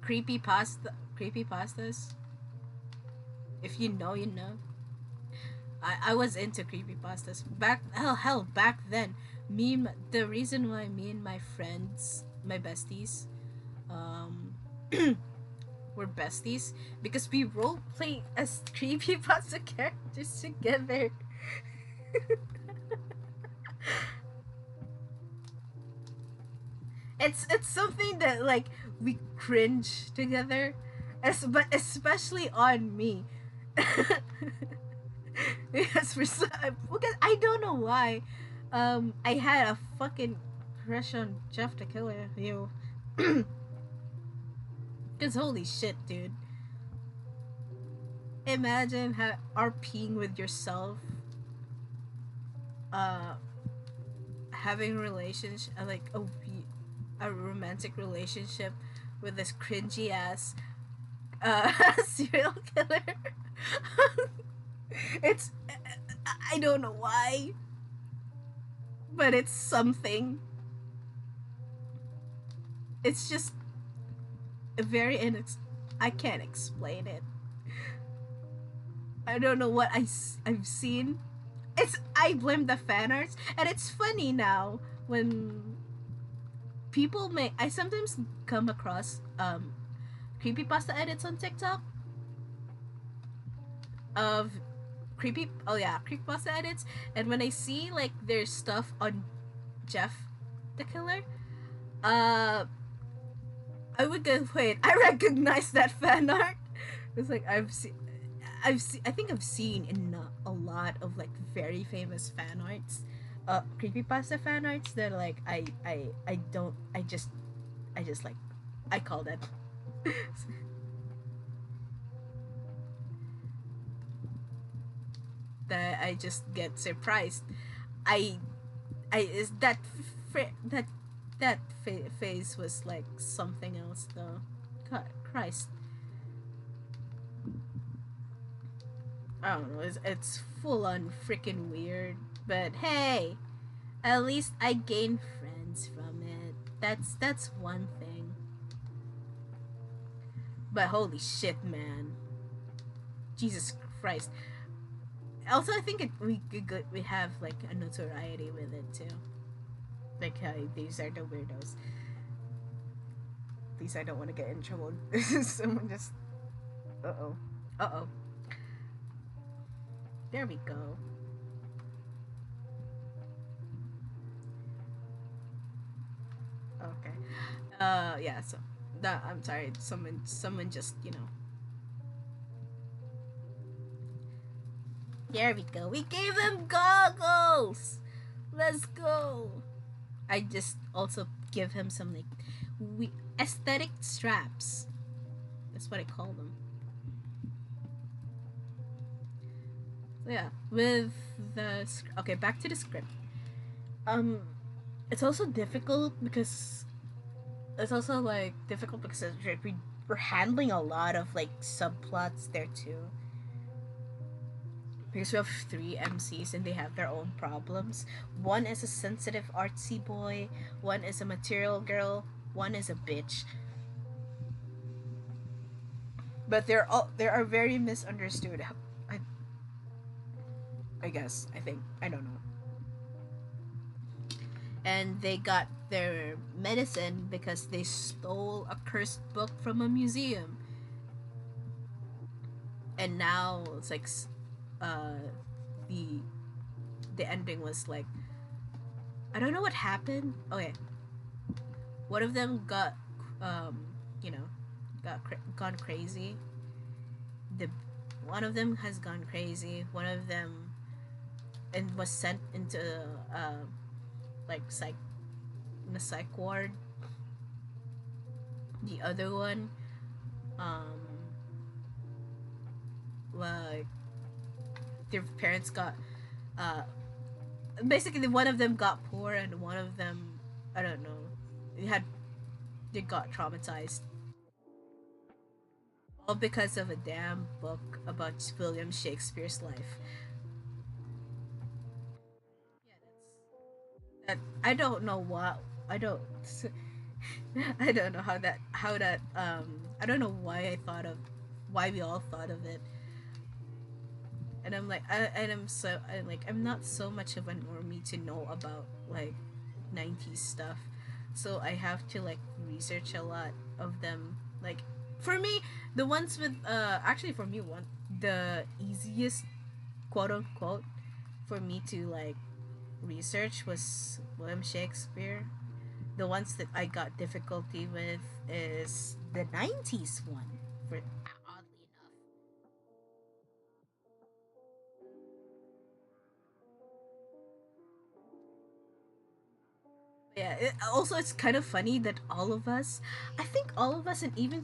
creepypastas. If you know, you know. I was into creepypastas back then. The reason why me and my friends, my besties, were besties because we role play as creepypasta characters together. It's something that like we cringe together, but especially on me. because I don't know why. I had a fucking crush on Jeff the Killer. You. Cause holy shit, dude. Imagine RPing with yourself. Having a relationship, like a romantic relationship with this cringy ass serial killer. It's I don't know why, but it's something. It's just very I can't explain it. I don't know what I've seen. I blame the fan arts, and it's funny now when I sometimes come across creepypasta edits on TikTok of creepypasta edits, and when I see like there's stuff on Jeff the Killer, I would go, wait, I recognize that fan art. It's like I think I've seen in a lot of like very famous fan arts, creepypasta fan arts that like I just like I call that that I just get surprised. I is that phase was like something else though. God, Christ. I don't know. It's full on freaking weird. But hey, At least I gain friends from it. That's one thing. But holy shit, man. Jesus Christ. Also, I think we have like a notoriety with it too. Like, hey, these are the weirdos. At least I don't want to get in trouble. Someone just. Uh oh. Uh oh. There we go. Okay. Yeah. So, that I'm sorry. Someone just There we go. We gave him goggles. Let's go. I just also give him some like aesthetic straps. That's what I call them. So yeah, with the okay, back to the script. Um, it's also difficult because we're handling a lot of like subplots there too. Because we have three MCs and they have their own problems. One is a sensitive artsy boy, one is a material girl, one is a bitch. But they are very misunderstood. I guess. I think. I don't know. And they got their medicine because they stole a cursed book from a museum. And now it's like uh the the ending was like, I don't know what happened. Okay. One of them got um you know, gone crazy. The one of them has gone crazy. One of them and was sent into like in a psych ward. The other one, um, like their parents got, uh, basically one of them got poor and one of them, I don't know, they got traumatized, all because of a damn book about William Shakespeare's life. Yeah, that. I don't know what I don't. I don't know I don't know why we all thought of it. And I'm not so much of a normie to know about like 90s stuff. So I have to like research a lot of them. Like for me, the ones with actually for me one the easiest quote unquote for me to like research was William Shakespeare. The ones that I got difficulty with is the 90s one, for oddly enough. Yeah, also it's kind of funny that I think all of us, and even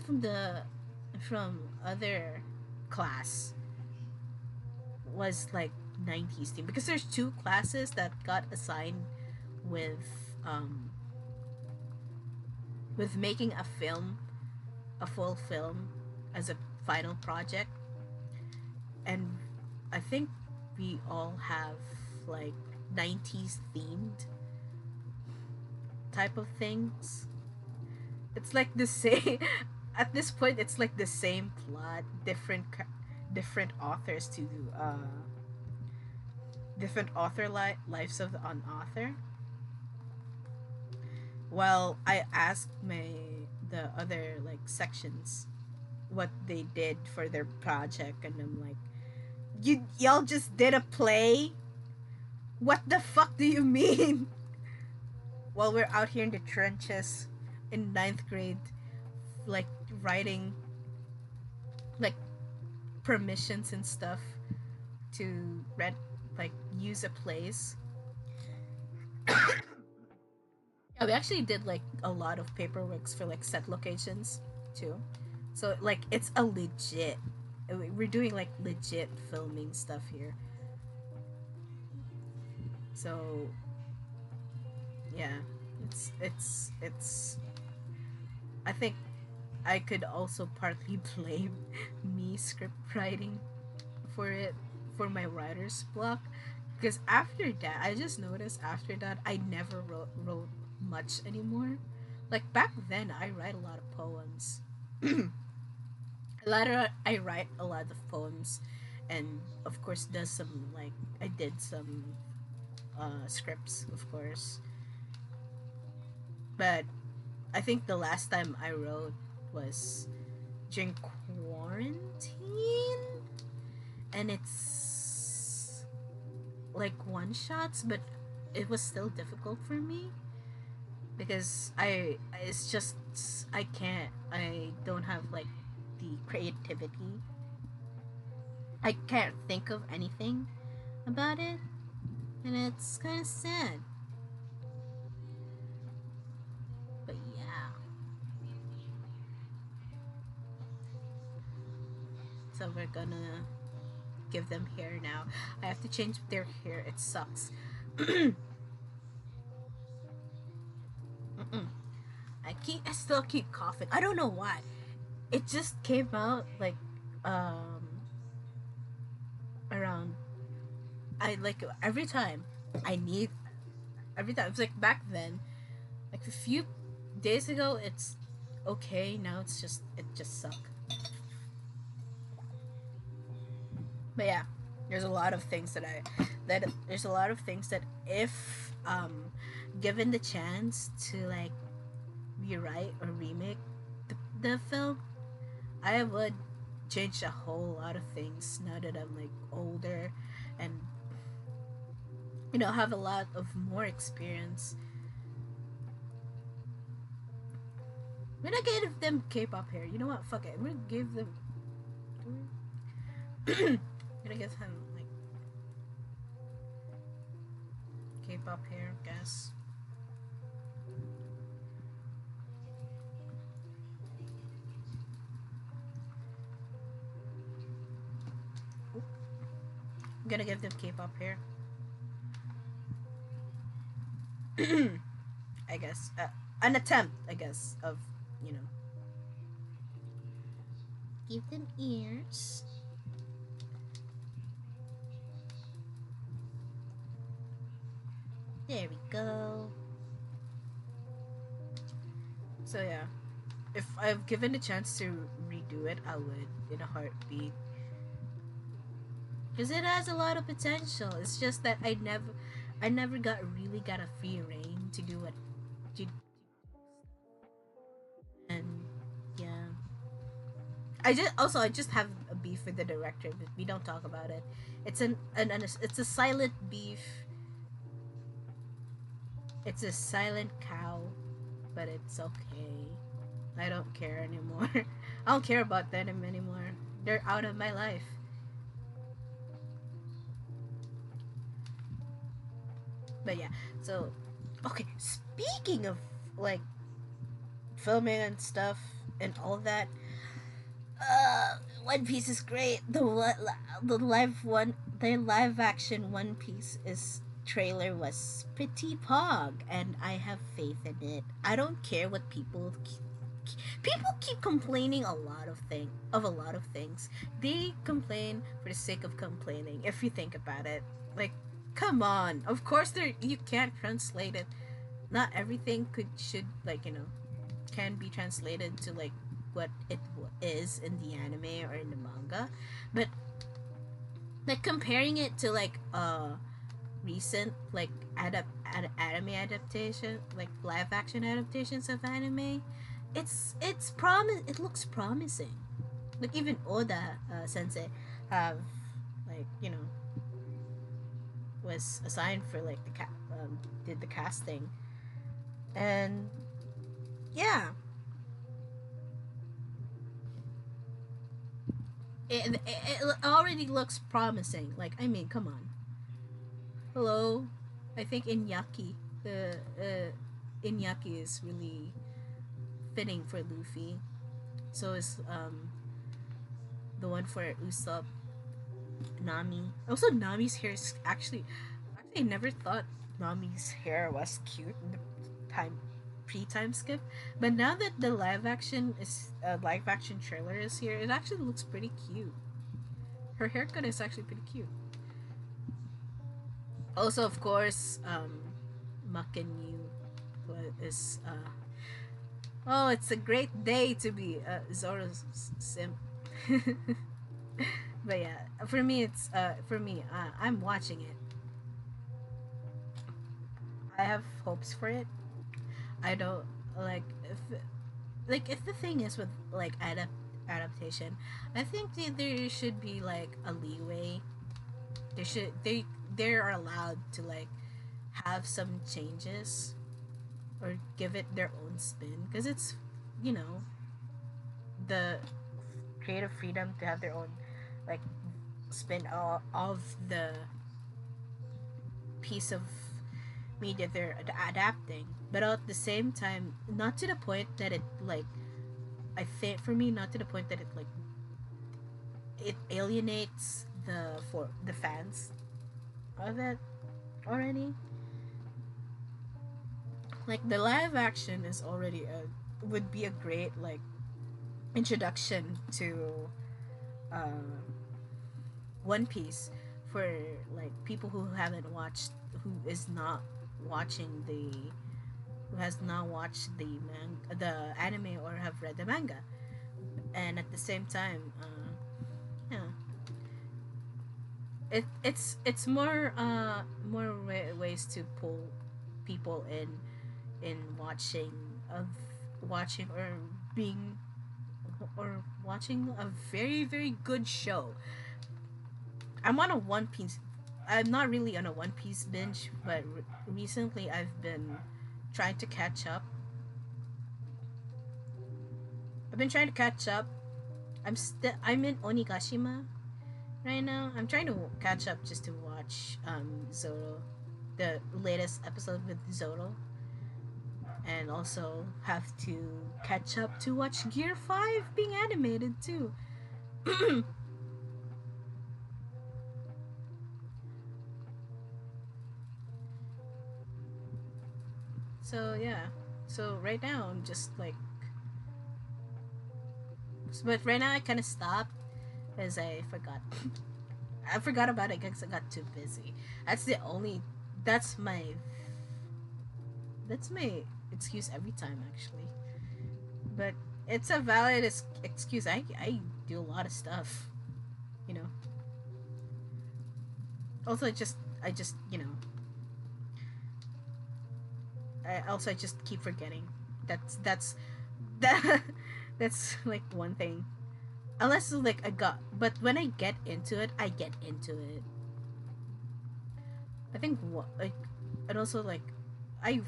from other class, was like 90s team, because there's two classes that got assigned with um with making a full film as a final project. And I think we all have like 90s themed type of things. It's like the same at this point. It's like the same plot, different authors to different lives of an author. Well, I asked the other like sections what they did for their project, and I'm like, y'all just did a play? What the fuck do you mean? While we're out here in the trenches in ninth grade, like writing like permissions and stuff to rent, like use a place. Yeah, we actually did like a lot of paperwork for like set locations too. So like it's a legit. We're doing like legit filming stuff here. So yeah, it's. I think I could also partly blame me script writing for it, for my writer's block, Because after that, I just noticed after that I never wrote much anymore. Like back then, I write a lot of poems. I write a lot of poems, and of course, does some like I did some scripts, of course. But I think the last time I wrote was during quarantine, and it's like one shots, but it was still difficult for me because it's just I can't I don't have like the creativity. I can't think of anything about it, and it's kind of sad. But yeah, so we're gonna give them hair now. I have to change their hair. It sucks. Mm-mm. I still keep coughing. I don't know why. It just came out like um around I like every time I need every time it's like back then like a few days ago it's okay, now it just suck. But yeah, there's a lot of things that there's a lot of things that if given the chance to like rewrite or remake the film, I would change a whole lot of things now that I'm like older and have a lot of more experience. We're not gonna give them K-pop hair. You know what? Fuck it. We're gonna give them. We're gonna give them like K-pop hair, I guess. I'm gonna give them K-pop hair. I guess an attempt, I guess, of you know. Give them ears. There we go. So yeah, if I've given the chance to redo it, I would in a heartbeat. Because it has a lot of potential. It's just that I never got a free reign to do what, to, and yeah. I just have a beef with the director, but we don't talk about it. It's a silent beef. It's a silent cow, but it's okay. I don't care anymore. I don't care about them anymore. They're out of my life. But yeah, so okay. Speaking of like filming and stuff and all that, One Piece is great. The live action One Piece is trailer was pretty pog, and I have faith in it. I don't care what people keep complaining a lot of things. They complain for the sake of complaining. If you think about it, like, come on. Of course, you can't translate it. Not everything should like can be translated to like what it is in the anime or in the manga, but like comparing it to like recent like anime adaptation, like live action adaptations of anime, it looks promising. Like even Oda sensei have like was assigned for like did the casting, and yeah, it already looks promising. Like, I mean, come on. Hello, I think the Inyaki is really fitting for Luffy. So is the one for Usopp, Nami. Also, Nami's hair is actually I never thought Nami's hair was cute in the time skip, but now that the live action trailer is here, it actually looks pretty cute. Her haircut is actually pretty cute. Also, of course, Makenyu is oh, it's a great day to be Zoro's simp. But yeah, for me, I'm watching it. I have hopes for it. I don't like if the thing is with like adaptation, I think there should be like a leeway. They are allowed to like have some changes or give it their own spin because it's you know the creative freedom to have their own like spin of the piece of media they're adapting, but at the same time not to the point that it like I think for me not to the point that it like it alienates the fans of it already. Like the live action is already a would be a great like introduction to uh, One Piece for like people who haven't watched who is not watching the who has not watched the anime or have read the manga, and at the same time yeah it's more ways to pull people in watching being or watching a very very good show. I'm on a One Piece. I'm not really on a One Piece binge, but recently I've been trying to catch up. I've been trying to catch up. I'm in Onigashima right now. I'm trying to catch up just to watch Zoro, the latest episode with Zoro, and also have to catch up to watch Gear 5 being animated too. So yeah. So right now I'm just like but right now I kind of stopped because I forgot. I forgot about it because I got too busy. That's the only that's my that's my excuse every time actually. But it's a valid excuse. I do a lot of stuff, you know. Also I just, you know, I just keep forgetting. That's that that's like one thing. Unless like I got, but when I get into it, I get into it. I think what like, and also like, I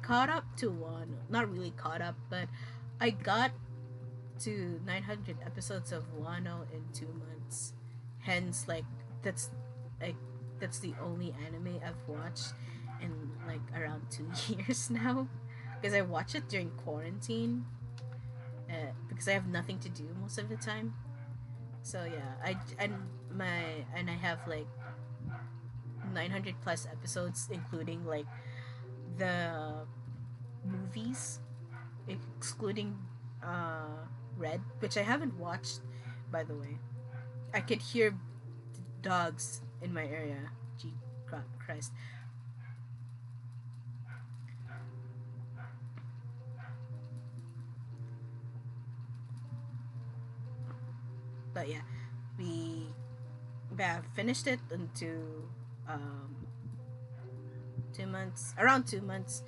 caught up to one, not really caught up, but I got to 900 episodes of Wano in 2 months. Hence, like that's like that's the only anime I've watched in like around 2 years now, because I watch it during quarantine, because I have nothing to do most of the time. So yeah, I have like 900 plus episodes, including like the movies, excluding Red, which I haven't watched, by the way. I could hear dogs in my area. Gee, Christ. But yeah, we finished it into um, 2 months, around 2 months.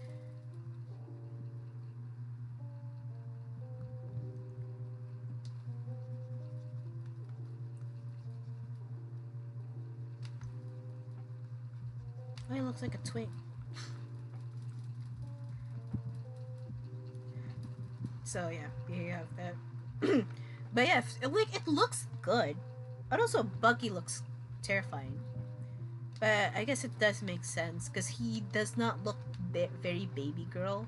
Oh, it looks like a twig. So yeah, you have that. But yeah, like it looks good, but also Buggy looks terrifying. But I guess it does make sense because he does not look very baby girl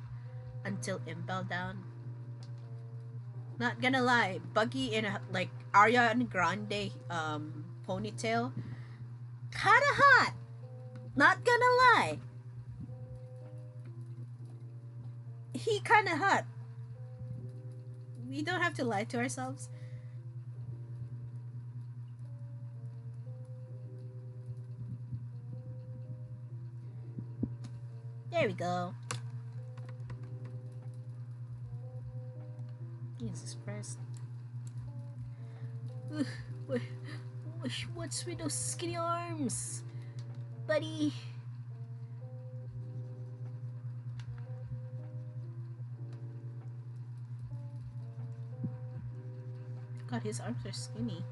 until Impel Down. Not gonna lie, Buggy in a like Ariana Grande ponytail, kinda hot. Not gonna lie, he kinda hot. We don't have to lie to ourselves. There we go. Jesus Christ. Ugh, what's with those skinny arms? Buddy. God, his arms are skinny.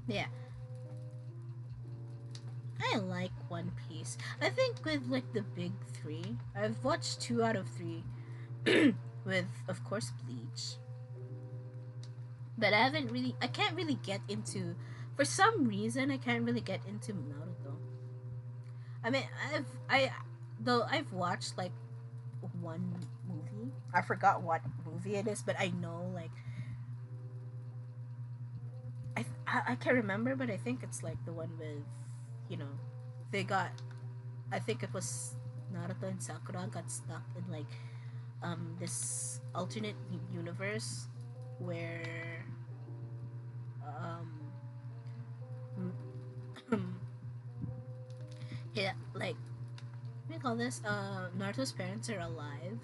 Yeah. I like One Piece. I think with like the big three, I've watched 2 out of 3 with, of course, Bleach. But I can't really get into, for some reason, I can't really get into Naruto. I mean, though I've watched like one movie. I forgot what movie it is, but I know like I can't remember, but I think it's like the one with, you know, they got, I think it was Naruto and Sakura got stuck in like this alternate universe where yeah, like what do you call this? Naruto's parents are alive.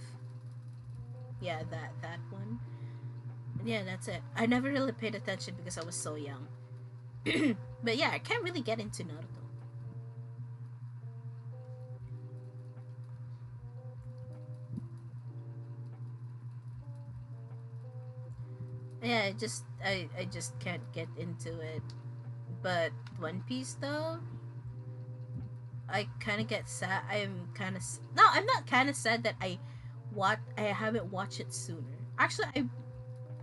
Yeah, that one. Yeah, that's it. I never really paid attention because I was so young. But yeah, I can't really get into Naruto. Yeah, I just can't get into it. But One Piece though, I kind of get sad. I'm kind of no, I'm not kind of sad that I haven't watched it sooner. Actually, I'm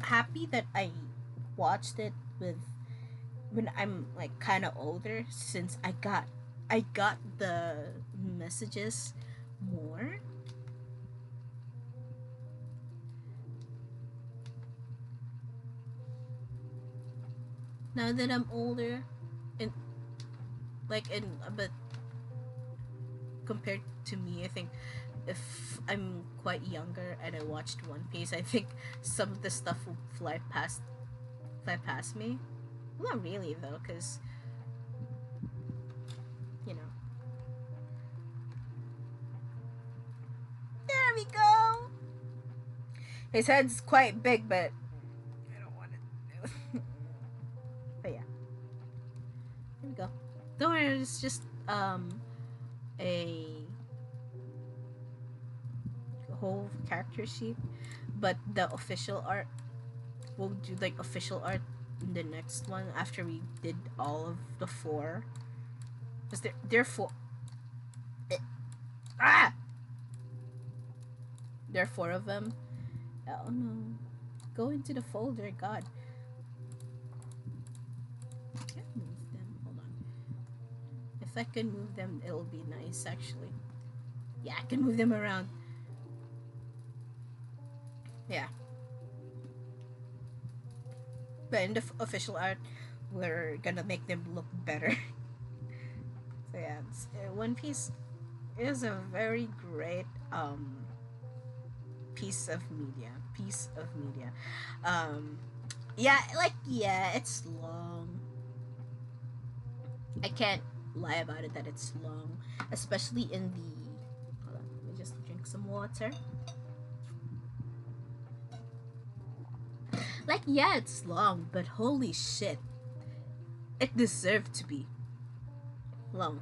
happy that I watched it with when I'm like kind of older, since I got the messages more. Now that I'm older, and like in but compared to me, I think if I'm quite younger and I watched One Piece, I think some of the stuff will fly past me. Well, not really though, because you know. There we go. His head's quite big, but I don't want it. But yeah, here we go. Don't worry, it's just a whole character sheet, but the official art, we'll do like official art in the next one after we did all of the 4, because there are 4. Ah, there are 4 of them. Oh no, go into the folder. God, I can't move them. Hold on. If I can move them, it'll be nice actually. Yeah, I can move them around. Yeah. But in the official art, we're gonna make them look better. So yeah, One Piece is a very great piece of media. Yeah, like yeah, it's long. I can't lie about it that it's long, especially in the. Hold on, let me just drink some water. Like, yeah, it's long, but holy shit, it deserved to be long.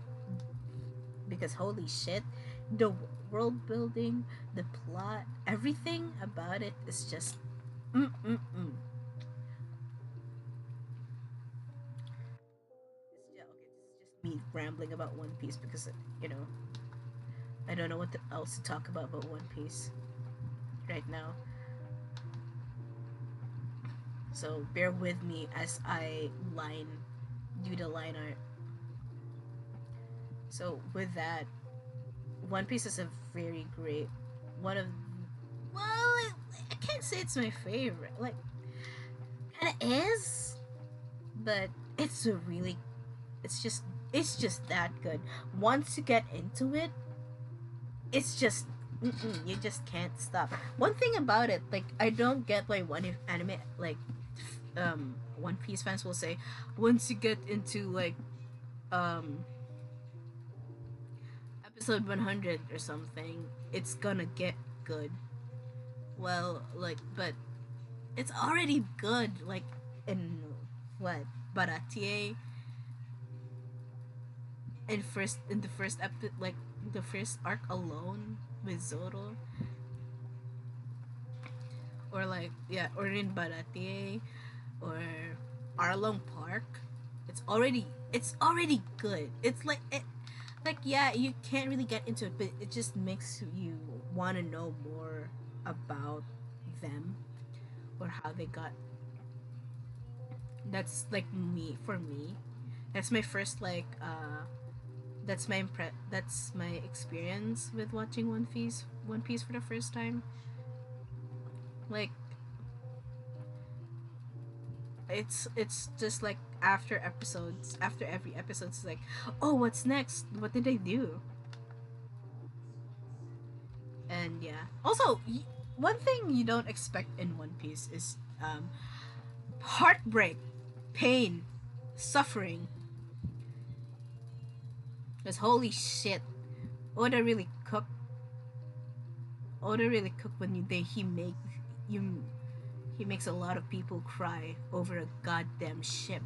Because holy shit, the world building, the plot, everything about it is just mm. This is just me rambling about One Piece because you know I don't know what else to talk about One Piece right now. So bear with me as I do the line art. So with that, One Piece is a very great one of. Well, I can't say it's my favorite. Like, kind of is, but it's a really, it's just that good. Once you get into it, it's just you just can't stop. One thing about it, like I don't get why one anime like One Piece fans will say once you get into like um episode 100 or something, it's gonna get good. Well, like, but it's already good. Like in what Baratie in the first like the first arc alone with Zoro, or like yeah, or in Baratie or Arlong Park. It's already good. It's like like yeah, you can't really get into it, but it just makes you want to know more about them or how they got. That's like me for me. That's my first like that's my experience with watching One Piece for the first time. Like it's just like after every episode it's like, oh, what's next? What did they do? And yeah. Also, one thing you don't expect in One Piece is heartbreak, pain, suffering. Because holy shit, Oda really cooked. Oda really cooked when you he makes a lot of people cry over a goddamn ship,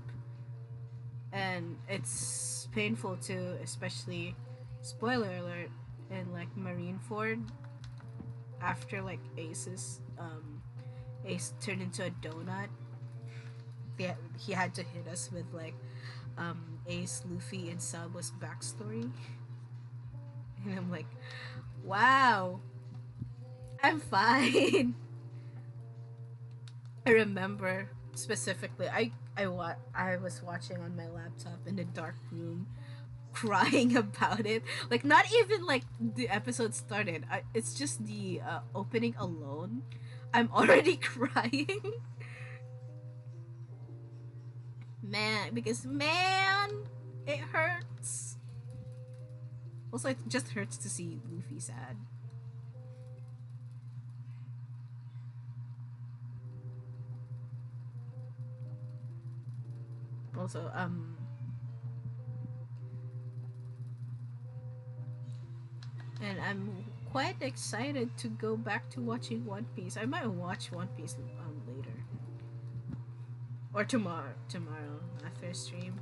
and it's painful too, especially spoiler alert in like Marineford after like Ace turned into a donut. He had to hit us with like Ace, Luffy, and Sabo's backstory, and I'm like, wow, I'm fine. I remember specifically, I was watching on my laptop in a dark room, crying about it. Like not even like the episode started. It's just the opening alone. I'm already crying, man. Because man, it hurts. Also, it just hurts to see Luffy sad. Also, and I'm quite excited to go back to watching One Piece. I might watch One Piece later or tomorrow. Tomorrow after stream,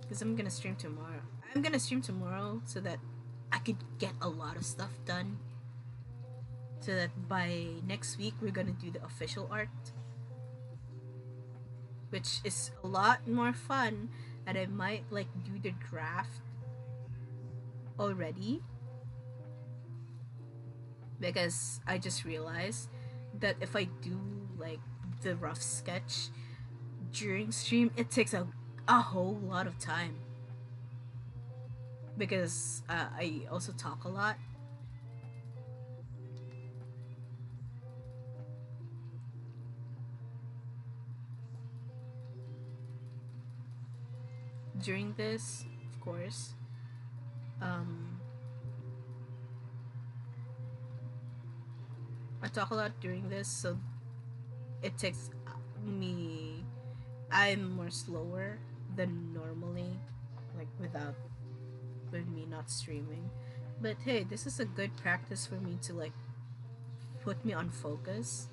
because I'm gonna stream tomorrow. I'm gonna stream tomorrow so that I could get a lot of stuff done. So that by next week we're gonna do the official art, which is a lot more fun. And I might like do the draft already because I just realized that if I do like the rough sketch during stream, it takes a whole lot of time because I also talk a lot during this, of course. Um, I talk a lot during this, so it takes me. I'm more slower than normally, like with me not streaming. But hey, this is a good practice for me to like put me on focus.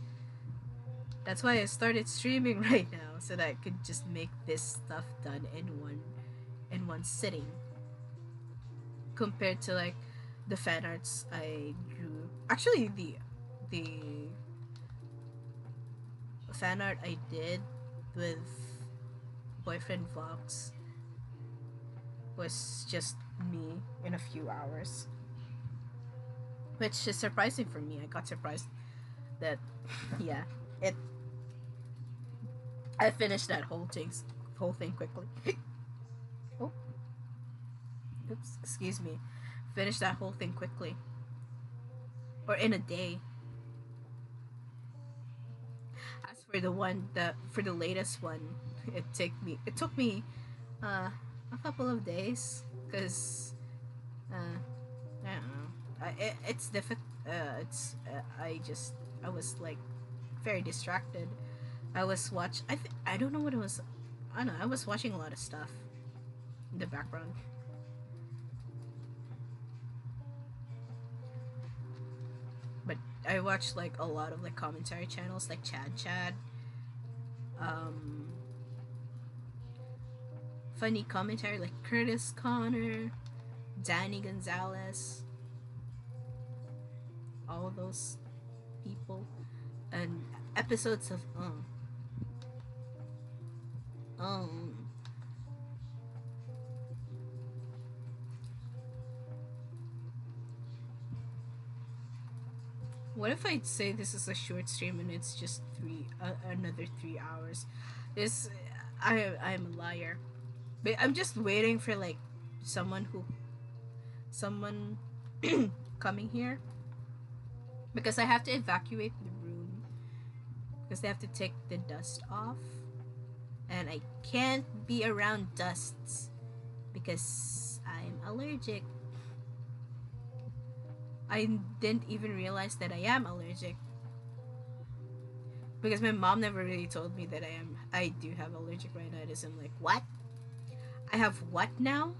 That's why I started streaming right now so that I could just make this stuff done in one sitting compared to like the fan arts I drew. Actually, the fan art I did with boyfriend vlogs was just me in a few hours, which is surprising for me. I got surprised that yeah, it I finished that whole thing quickly. Oh, oops, excuse me. Finished that whole thing quickly, or in a day. As for the latest one, it took me a couple of days because I don't know. It's difficult. I was like very distracted. I don't know what it was. I don't know. I was watching a lot of stuff. in the background. But I watch like a lot of like commentary channels like Chad, um, funny commentary like Curtis Connor, Danny Gonzalez, all those people, and episodes of um what if I say this is a short stream and it's just another 3 hours? This I'm a liar. But I'm just waiting for like someone who someone coming here because I have to evacuate the room because they have to take the dust off and I can't be around dusts because I'm allergic. I didn't even realize that I am allergic because my mom never really told me that I do have allergic rhinitis. I'm like, what? I have what now?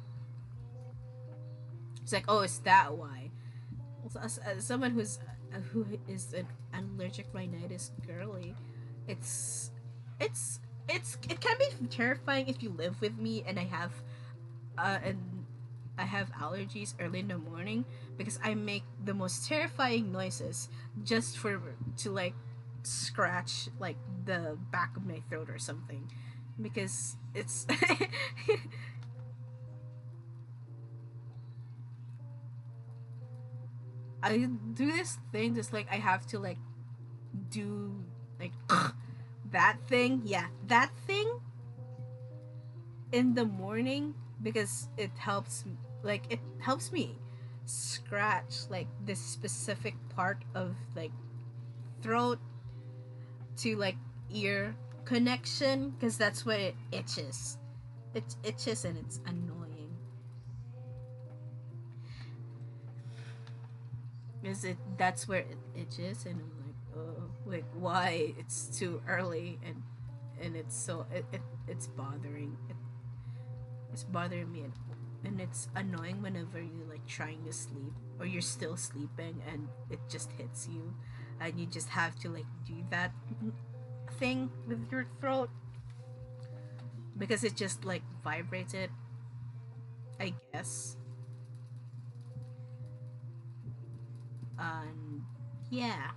It's like, oh, is that why? Also, as someone who is an allergic rhinitis girly, it's it's it can be terrifying if you live with me and I have allergies early in the morning because I make the most terrifying noises just for to like scratch like the back of my throat or something because it's I do this thing just like I have to like do like that thing, yeah, that thing in the morning because it helps me scratch like this specific part of like throat to like ear connection because that's what it itches. It itches and it's annoying. Is it that's where it itches and I'm like, oh, like why? It's too early and it's so it's bothering it's bothering me and it's annoying whenever you're like trying to sleep or you're still sleeping and it just hits you and you just have to like do that thing with your throat because it just like vibrates it, I guess. And yeah,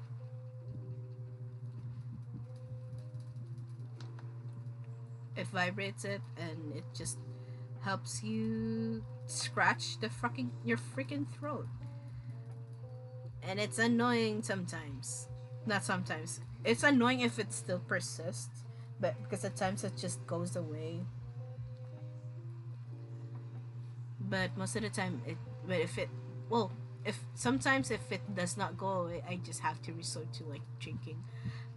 it vibrates it and it just helps you scratch the fucking your freaking throat. And it's annoying sometimes. Not sometimes. It's annoying if it still persists, but because at times it just goes away. But most of the time it but if it well, if sometimes if it does not go away, I just have to resort to like drinking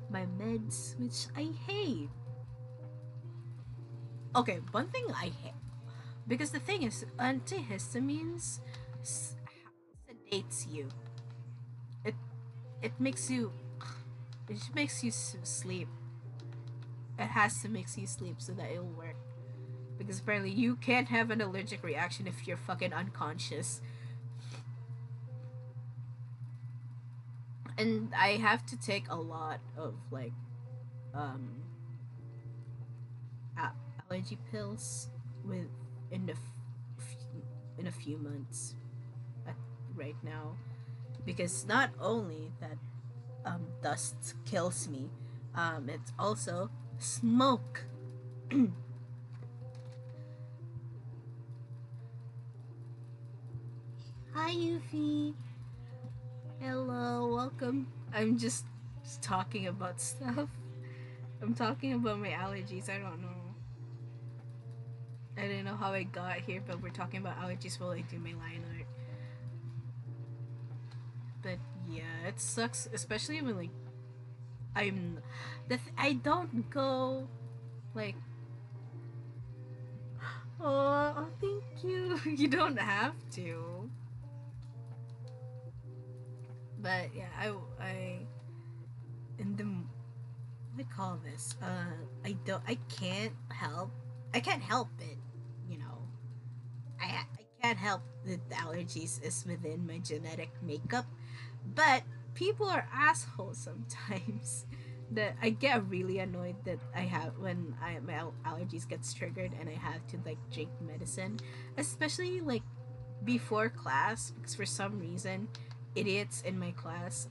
my meds, which I hate. Okay, one thing I hate because the thing is antihistamines sedates you. It it makes you it just makes you sleep. It has to make you sleep so that it'll work. Because apparently you can't have an allergic reaction if you're fucking unconscious. And I have to take a lot of like um allergy pills with in the in a few months at, right now because not only that dust kills me, it's also smoke. Hi Yuffie. Hello, welcome. I'm just talking about stuff. I'm talking about my allergies. I don't know. I don't know how I got here, but we're talking about allergies while I do my line art. But yeah, it sucks, especially when like I'm I don't go like oh thank you. You don't have to. But yeah, I in the what do I call this? I can't help it, you know. I can't help that the allergies is within my genetic makeup, but people are assholes sometimes. That I get really annoyed that I have when my allergies gets triggered and I have to like drink medicine, especially like before class, because for some reason idiots in my class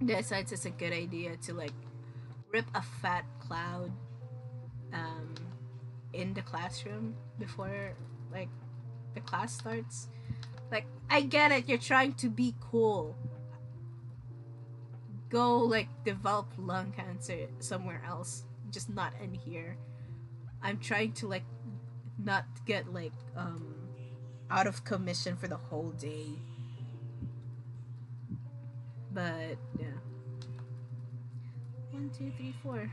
decides it's a good idea to like rip a fat cloud um in the classroom before like the class starts. Like, I get it, you're trying to be cool. Go like develop lung cancer somewhere else, just not in here. I'm trying to like not get like out of commission for the whole day. But yeah. 1, 2, 3, 4.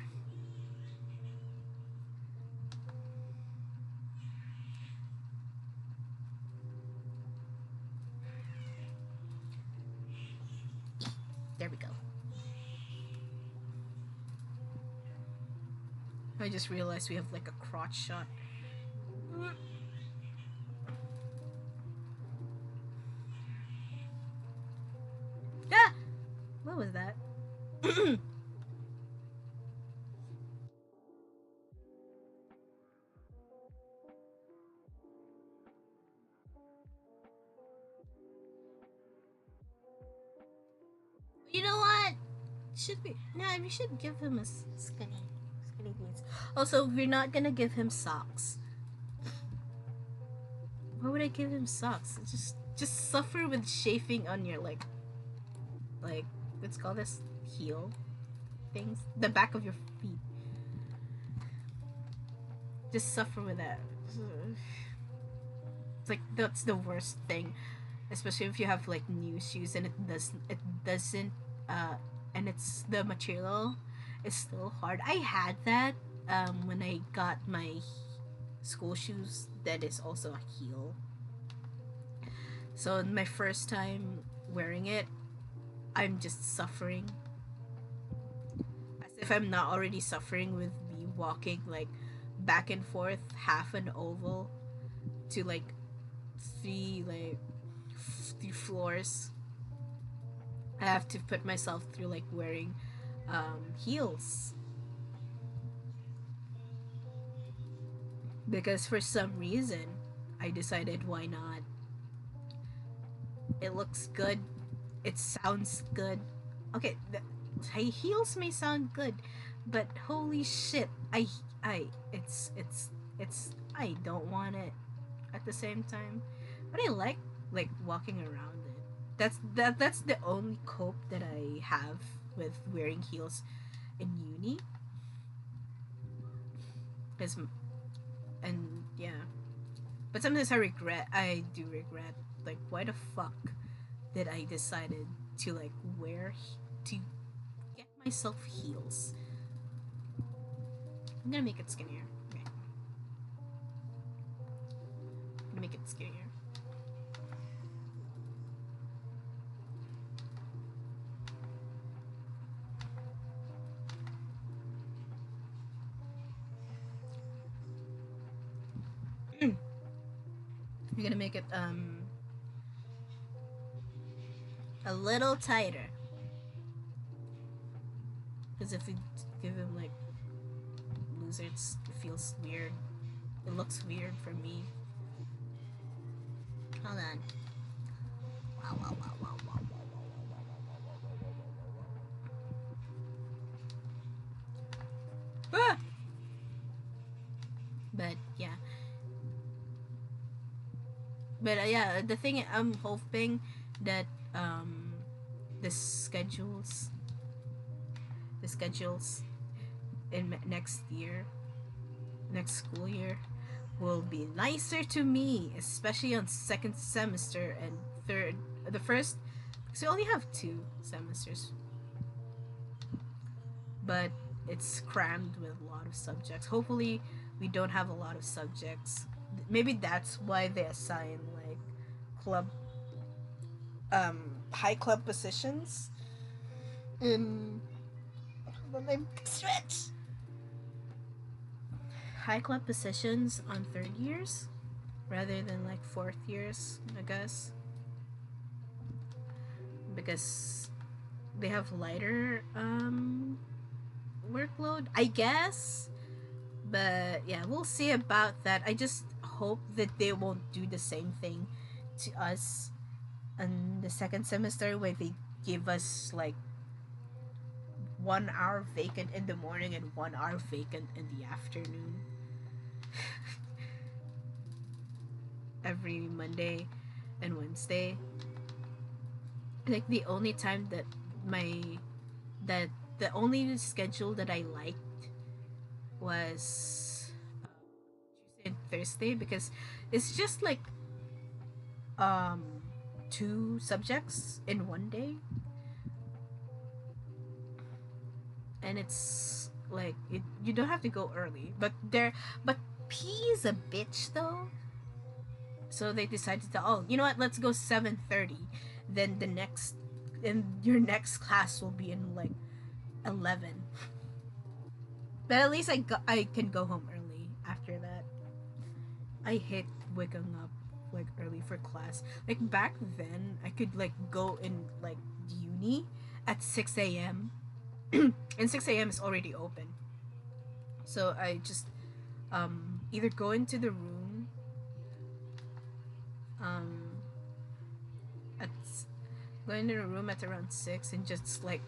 There we go. I just realized we have like a crotch shot. Ah! What was that? You know what? Should we? No, we should give him a skinny jeans. Also, we're not gonna give him socks. Why would I give him socks? Just suffer with chafing on your like let's call this heel things, the back of your feet. Just suffer with that. It's like that's the worst thing, especially if you have like new shoes and it doesn't uh and it's the material is still hard. I had that when I got my school shoes that is also a heel. So my first time wearing it, I'm just suffering as if I'm not already suffering with me walking like back and forth half an oval to like three like three floors. I have to put myself through like wearing heels because for some reason I decided why not. It looks good. It sounds good. Okay, the heels may sound good, but holy shit, I it's I don't want it at the same time, but I like walking around it. That's the only cope that I have with wearing heels in uni. Is and yeah, but sometimes I do regret like why the fuck did I decided to like to get myself heels. I'm gonna make it skinnier. Okay. I'm gonna make it skinnier. I'm gonna make it a little tighter. Because if we give him like lizards, it feels weird. It looks weird for me. Hold on. Wow, wow, wow, wow, wow, wow. Ah! But yeah. But yeah, the thing I'm hoping that the schedules the schedules in next school year will be nicer to me, especially on second semester and third. The first, because we only have 2 semesters, but it's crammed with a lot of subjects. Hopefully, we don't have a lot of subjects. Maybe that's why they assign like club, high club positions in when they switch high club positions on third years rather than like fourth years, I guess, because they have lighter workload, I guess. But yeah, we'll see about that. I just hope that they won't do the same thing to us in the second semester where they give us like 1 hour vacant in the morning and 1 hour vacant in the afternoon every Monday and Wednesday. Like the only time that my that the only schedule that I liked was Tuesday and Thursday, because it's just like um two subjects in one day, and it's like you don't have to go early, but P is a bitch though. So they decided to, oh, you know what, let's go 7:30, then the next and your next class will be in like 11. But at least I can go home early after that. I hate waking up like early for class. Like back then, I could like go in like uni at 6 a.m. and 6 a.m. is already open. So I just either go into the room um at go into the room at around 6 and just like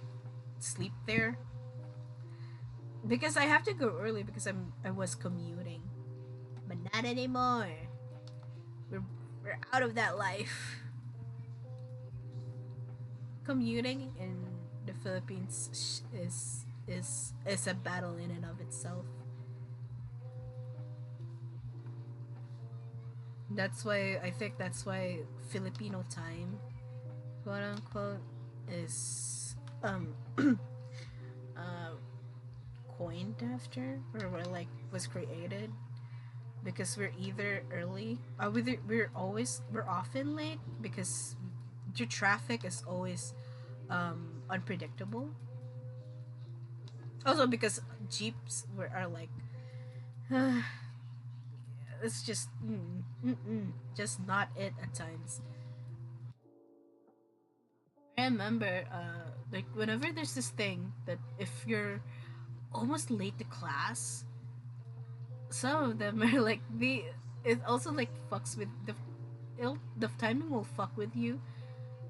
sleep there, because I have to go early because I was commuting. But not anymore. We're we're out of that life. Commuting in the Philippines is a battle in and of itself. That's why Filipino time, quote unquote, is uh coined after, or like was created, because we're either early, we're often late because the traffic is always unpredictable. Also because jeeps are like it's just just not it at times. I remember like whenever there's this thing that if you're almost late to class, some of them are like it also like fucks with the timing will fuck with you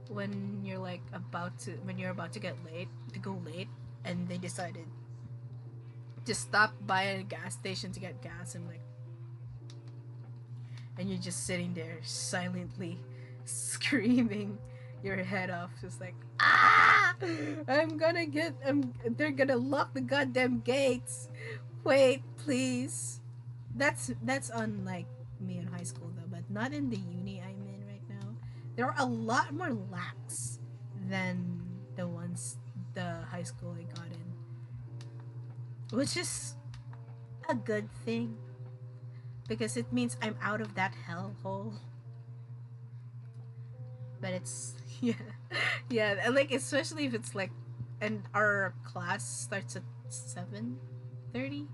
when you're about to get late to go late, and they decided to stop by a gas station to get gas, and you're just sitting there silently screaming your head off, just like, ah, they're gonna lock the goddamn gates, wait please. That's unlike me in high school though, but not in the uni I'm in right now. There are a lot more lax than the high school I got in, which is a good thing because it means I'm out of that hellhole. But it's yeah, yeah, and like especially if it's like, and our class starts at 7:30,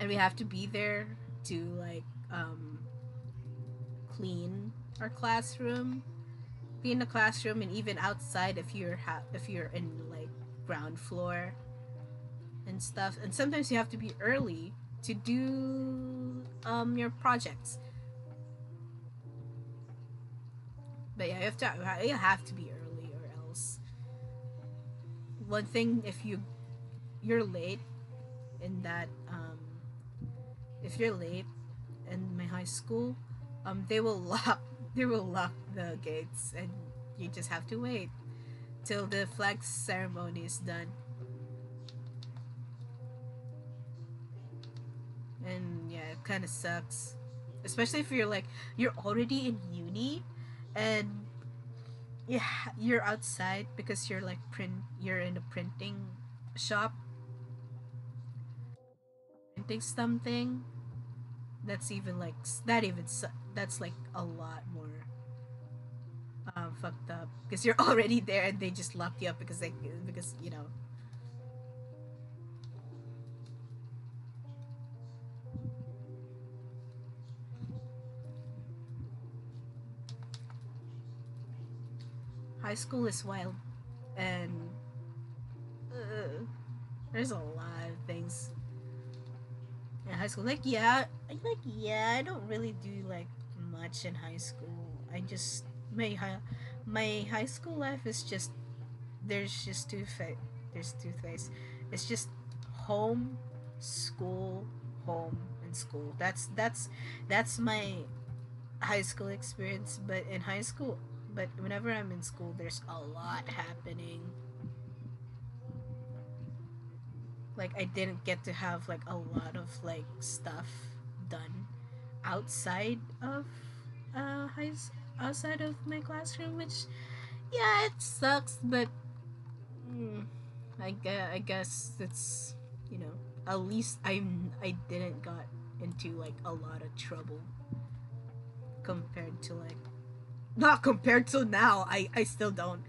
and we have to be there to like clean our classroom, clean the classroom, and even outside if you're in like ground floor and stuff. And sometimes you have to be early to do your projects. But yeah, you have to be early, or else one thing, if you're late in that if you're late in my high school, they will lock they will lock the gates, and you just have to wait till the flag ceremony is done. And yeah, it kind of sucks, especially if you're already in uni, and yeah, you're outside because you're in a printing shop printing something. That's even like that even that's like a lot more fucked up, because you're already there and they just locked you up because high school is wild, and uh, there's a lot of things in high school. I don't really do like much in high school. I just my high school life is just there's two things. It's just home, school, home, and school. That's my high school experience. But whenever I'm in school, there's a lot happening. Like I didn't get to have like a lot of like stuff done outside of outside of my classroom, which yeah, it sucks, but mm, I guess it's, you know, at least I didn't got into like a lot of trouble compared to like not compared to now. I still don't.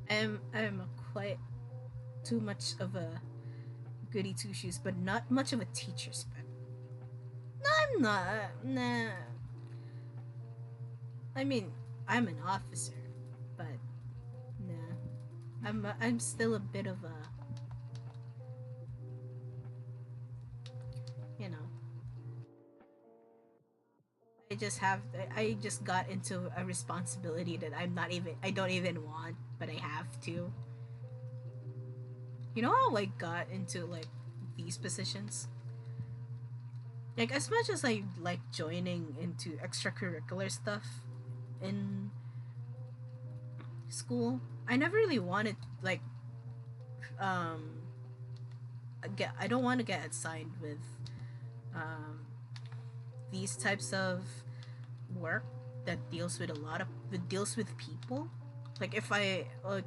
I'm quite too much of a goody two shoes, but not much of a teacher's pet. No, I'm not. Nah. I mean, I'm an officer, but nah. I'm still a bit of a, you know. I just got into a responsibility that I don't even want, but I have to. You know how I got into like these positions? Like as much as I like joining into extracurricular stuff in school, I never really wanted like um I don't want to get assigned with um these types of work that deals with people. Like if I like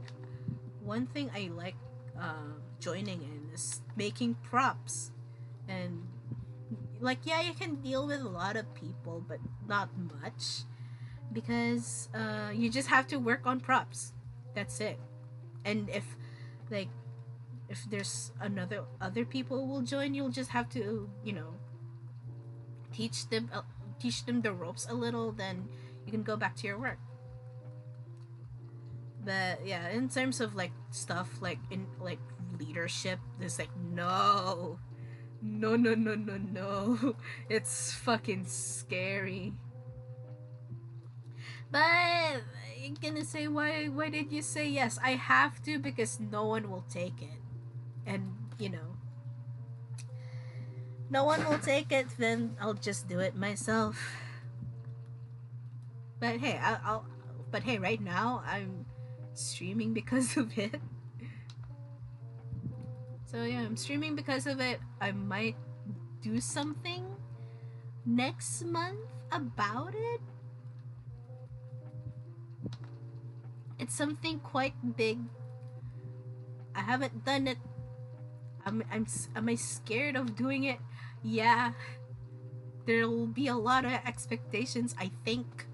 one thing I like joining in is making props, and like yeah, you can deal with a lot of people, but not much because you just have to work on props. That's it. And like if there's another other people will join, you'll just have to, you know, teach them teach them the ropes a little, then you can go back to your work. But yeah, in terms of like stuff like in like leadership, there's like no. It's fucking scary. But I'm gonna say why did you say yes? I have to because no one will take it. And you know, no one will take it, then I'll just do it myself. But hey, I'll but hey, right now I'm streaming because of it. So yeah, I'm streaming because of it. I might do something next month about it. It's something quite big. I haven't done it. Am I scared of doing it? Yeah, there'll be a lot of expectations, I think.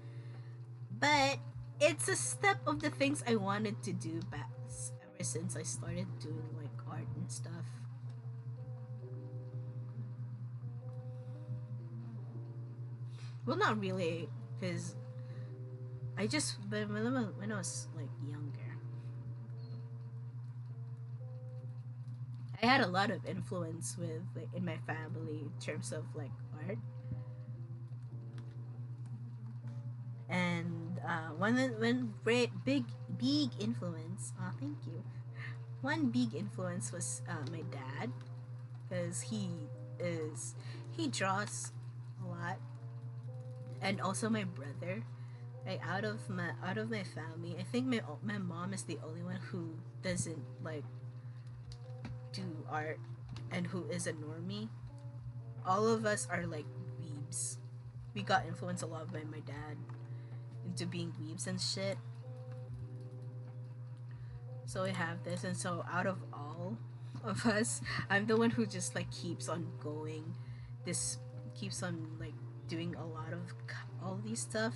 But it's a step of the things I wanted to do back ever since I started doing like art and stuff. Well, not really, because but when I was like younger, I had a lot of influence with like in my family in terms of like art, and one great big influence. Oh, thank you. One big influence was my dad, because is he draws a lot, and also my brother. Like out of my family, I think my mom is the only one who doesn't like do art and who is a normie. All of us are like weebs. We got influenced a lot by my dad into being weebs and shit. So we have this, and so out of all of us, I'm the one who just like keeps on going. This keeps on like doing a lot of all these stuff.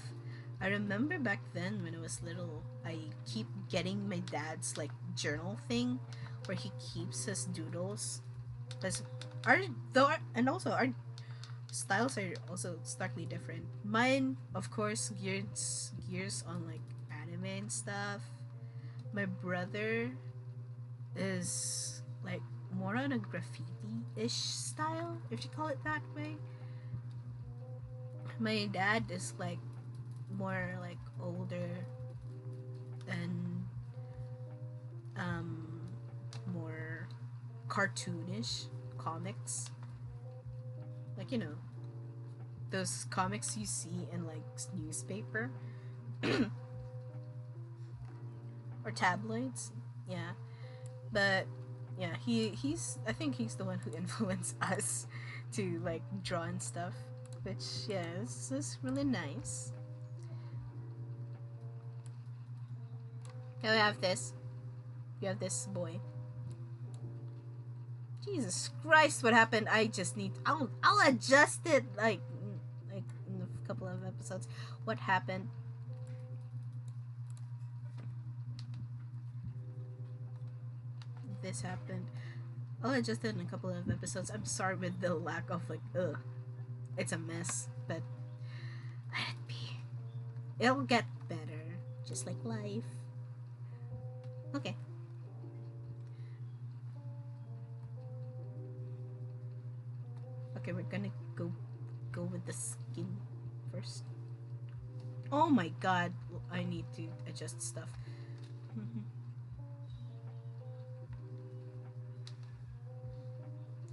I remember back then when I was little, I keep getting my dad's like journal thing where he keeps his doodles. Because and also our styles are also starkly different. Mine, of course, years on like anime and stuff. My brother is like more on a graffiti-ish style, if you call it that way. My dad is like more like older and um more cartoonish comics, like, you know, those comics you see in like newspaper or tabloids. Yeah, but yeah, he's I think he's the one who influenced us to like draw and stuff, which, yeah, this is really nice. Now we have this. You have this boy. Jesus Christ, what happened? I just need. I'll adjust it like in a couple of episodes. What happened? This happened. I'll adjust it in a couple of episodes. I'm sorry with the lack of like. It's a mess, but let it be. It'll get better, just like life. Okay. Okay, we're gonna go with the skin first. Oh my god, I need to adjust stuff.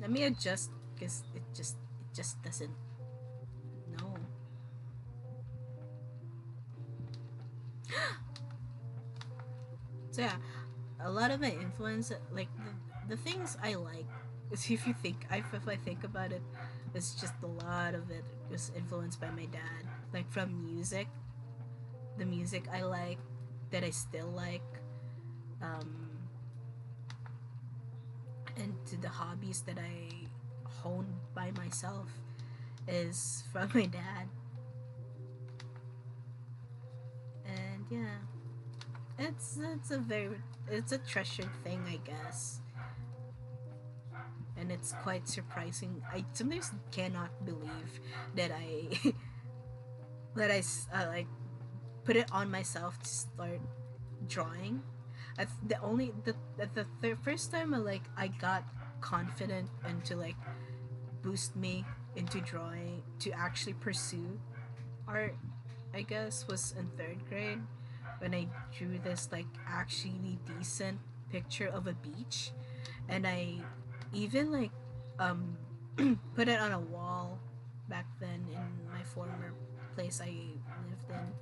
Let me adjust because it just doesn't. No. So yeah, a lot of my influence, like the things I like, is if you think if I think about it, it's just a lot of it was influenced by my dad. Like from music, the music I like, that I still like, um, and to the hobbies that I honed by myself is from my dad. And yeah, it's a treasured thing, I guess, and it's quite surprising. I sometimes cannot believe that I that like put it on myself to start drawing. The only the first time I got confident and to like boost me into drawing to actually pursue art, I guess, was in third grade when I drew this like actually decent picture of a beach, and I even like um put it on a wall back then in my former place I lived in,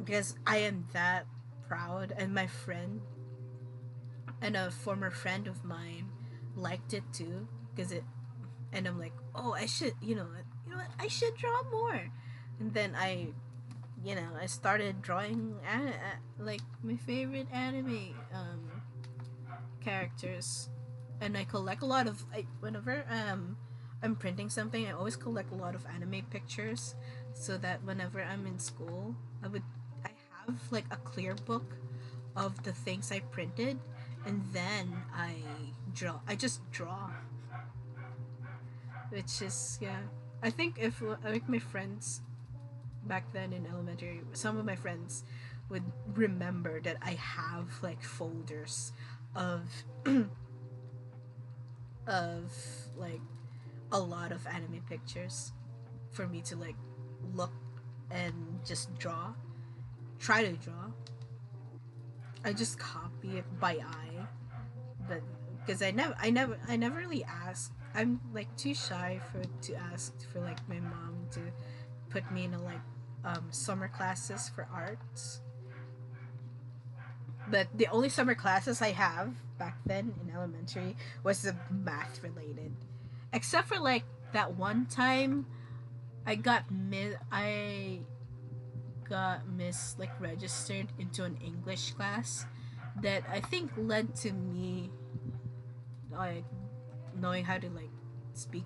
because I am that proud, and my friend and a former friend of mine liked it too, because it and I'm like, oh, I should, you know what, I should draw more. And then I started drawing like my favorite anime characters, and I collect a lot of whenever I'm printing something, I always collect a lot of anime pictures, so that whenever I'm in school, I have like a clear book of the things I printed, and then I just draw, which is, yeah. I think if like my friends back then in elementary, some of my friends would remember that I have like folders of of like a lot of anime pictures for me to like look and just try to draw. I just copy it by eye, but because I never really ask. I'm like too shy to ask for like my mom to put me in a like summer classes for arts. But the only summer classes I have back then in elementary was the math related, except for like that one time I got like registered into an English class that I think led to me like knowing how to like speak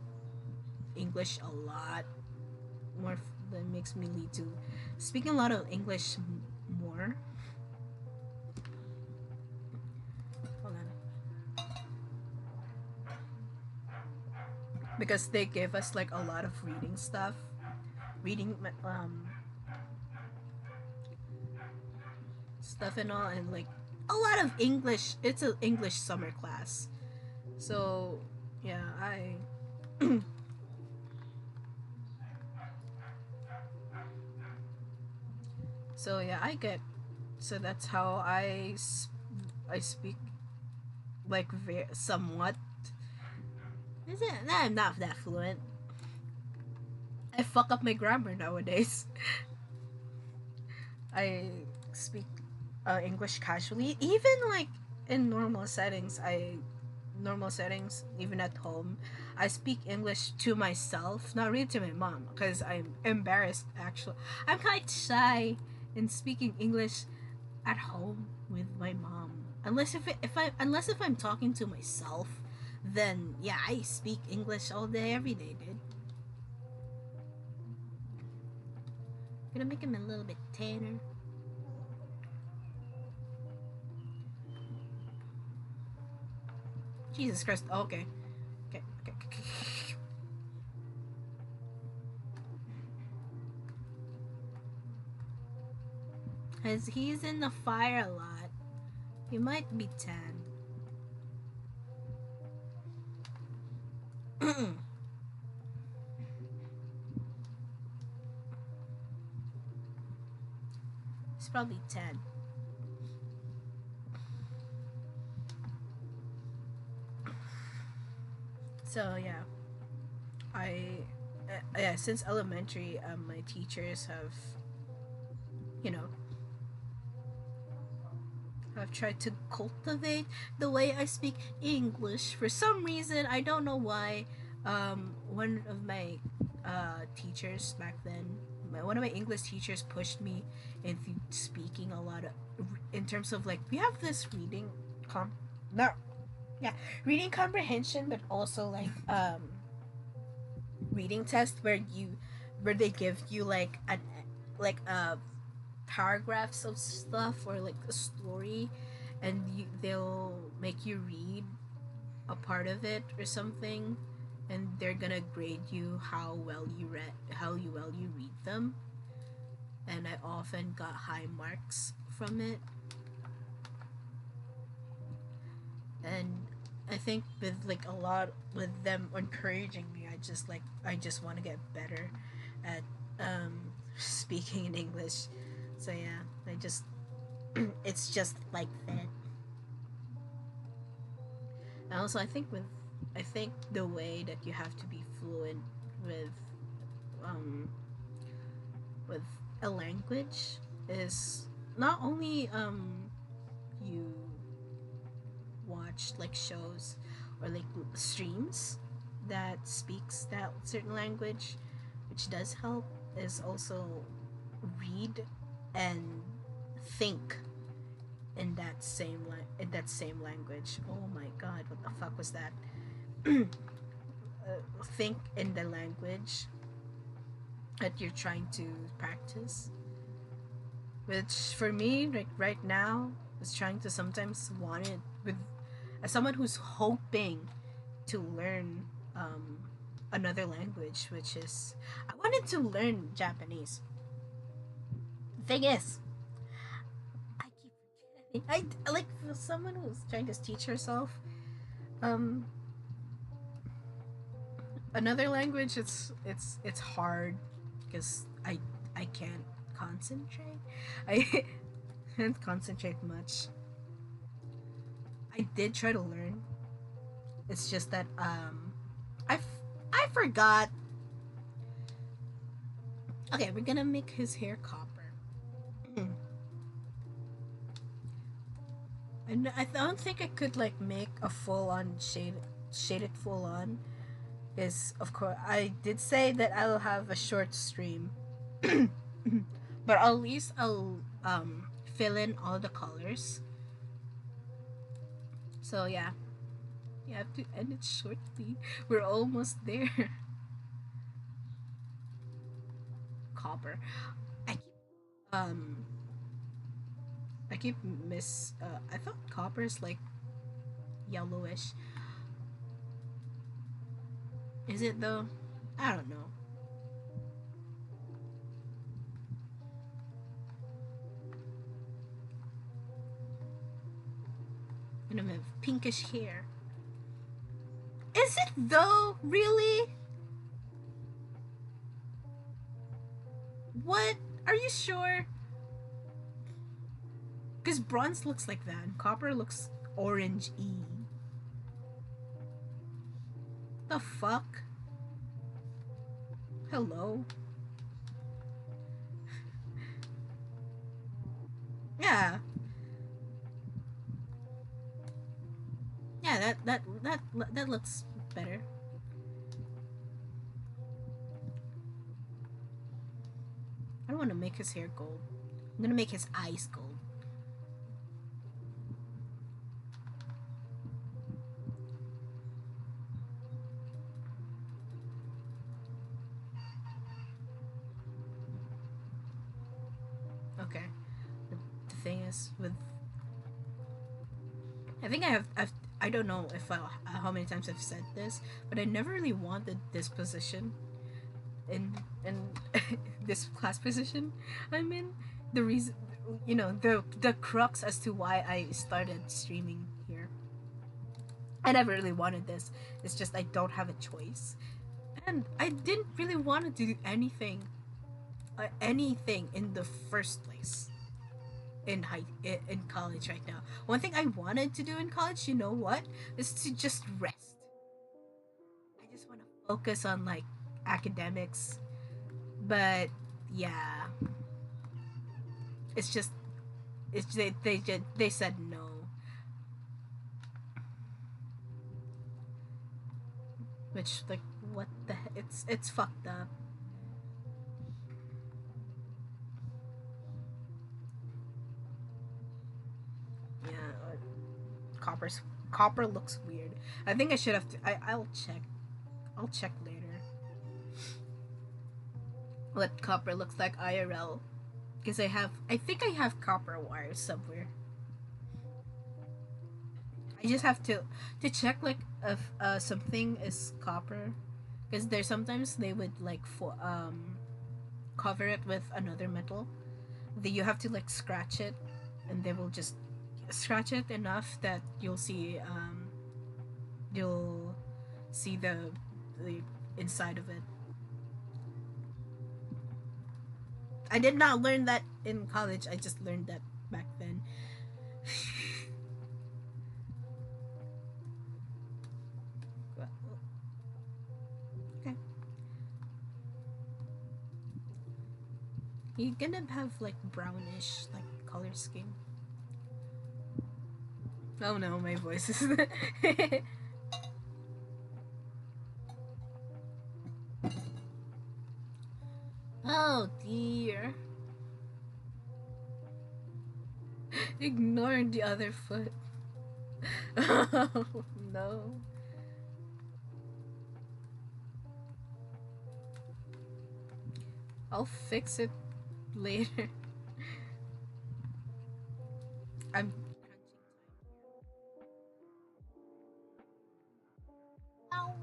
English a lot more. That makes me lead to speaking a lot of English more. Hold on. Because they gave us like a lot of reading stuff, reading stuff and all, and like a lot of English. It's an English summer class, so yeah, I. So yeah, I get. So that's how I speak like somewhat. Is it? Nah, I'm not that fluent. I fuck up my grammar nowadays. I speak English casually, even like in normal settings, even at home, I speak English to myself, not really to my mom, because I'm embarrassed. Actually, I'm quite shy in speaking English at home with my mom. Unless if I'm talking to myself, then yeah, I speak English all day, every day, dude. Gonna make him a little bit tanner. Jesus Christ. Oh, okay. Okay. Okay. Okay. As he's in the fire a lot, he might be tan. He's probably tan. So yeah, I yeah, since elementary, my teachers have, you know, have tried to cultivate the way I speak English. For some reason, I don't know why. One of my teachers back then, one of my English teachers pushed me into speaking a lot of, in terms of like we have this no, yeah, reading comprehension, but also like reading test where they give you like an like paragraphs of stuff or like a story, and they'll make you read a part of it or something, and they're gonna grade you how well you read them. And I often got high marks from it, and I think with like a lot with them encouraging me, I just want to get better at speaking in English. So yeah, I just it's just like that. And also, I think the way that you have to be fluent with um with a language is not only you watch like shows or like streams that speaks that certain language, which does help, is also read and think in that same language. Oh my god, what the fuck was that? Think in the language that you're trying to practice. Which for me, like right now, is trying to sometimes want it with as someone who's hoping to learn another language, which is I wanted to learn Japanese. The thing is, I keep forgetting. I like for someone who's trying to teach herself um another language. It's hard because I can't concentrate. I can't concentrate much. I did try to learn. It's just that I forgot. Okay, we're gonna make his hair copper. And I don't think I could like make a full on shaded full on. Is of course I did say that I'll have a short stream, but at least I'll fill in all the colors. So yeah, you have to end it shortly. We're almost there. Copper. I keep um I keep I thought copper is like yellowish. Is it though? I don't know. And I'm have pinkish hair. Is it though? Really? What? Are you sure? Because bronze looks like that, and copper looks orange-y. The fuck? Hello? Yeah. Yeah, that looks better. I don't want to make his hair gold. I'm gonna make his eyes gold. Okay. The thing is, with I think I don't know if how many times I've said this, but I never really wanted this position in this class position I'm in. The reason, the crux as to why I started streaming here. I never really wanted this. It's just I don't have a choice, and I didn't really want to do anything in the first place in college right now. One thing I wanted to do in college, you know what, is to just rest. I just want to focus on like academics, but yeah, it's just they said no. Which, like, what the heck? It's fucked up. Yeah, copper looks weird. I think I should have to. I'll check. I'll check later what copper looks like IRL, because I think I have copper wires somewhere. I just have to check, like, if something is copper, because there's sometimes they would like cover it with another metal. That you have to like scratch it, and they will just scratch it enough that you'll see the inside of it. I did not learn that in college. I just learned that back then. Okay. You're gonna have like brownish like color scheme. Oh no, my voice is oh dear. Ignore the other foot. Oh no. I'll fix it later. I'm ow.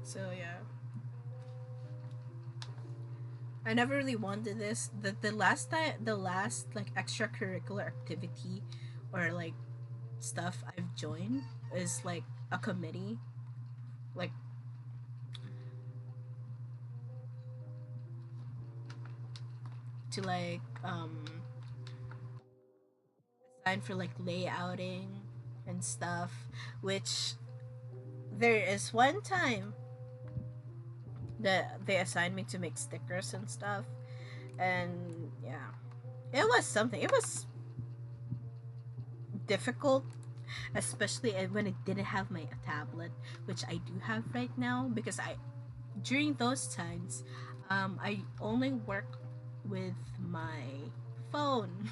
So yeah. I never really wanted this. The last like extracurricular activity or like stuff I've joined is like a committee, like to like assign for like layouting and stuff, which there is one time that they assigned me to make stickers and stuff, and yeah, it was something. It was difficult, especially when I didn't have my tablet, which I do have right now, because I during those times I only work with my phone.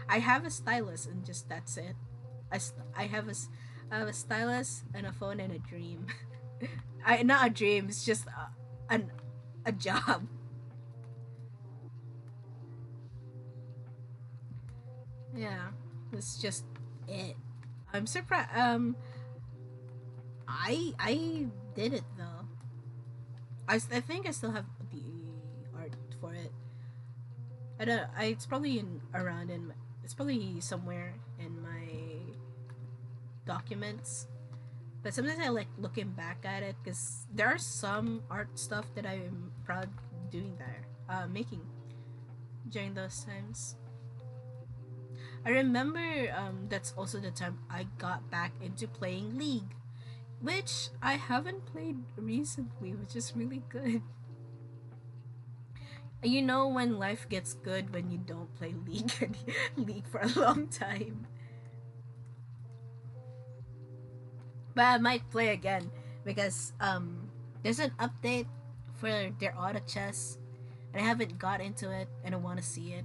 I have a stylus and just that's it. I have a stylus and a phone and a dream. I not a dream. It's just a job. Yeah, it's just it. I'm surprised. I did it though. I think I still have the art for it. I don't. It's probably around in. It's probably somewhere in my documents. But sometimes I like looking back at it because there are some art stuff that I'm proud doing there, making during those times. I remember that's also the time I got back into playing League, which I haven't played recently, which is really good. You know when life gets good when you don't play League League for a long time. But I might play again because there's an update for their auto chess and I haven't got into it and I want to see it.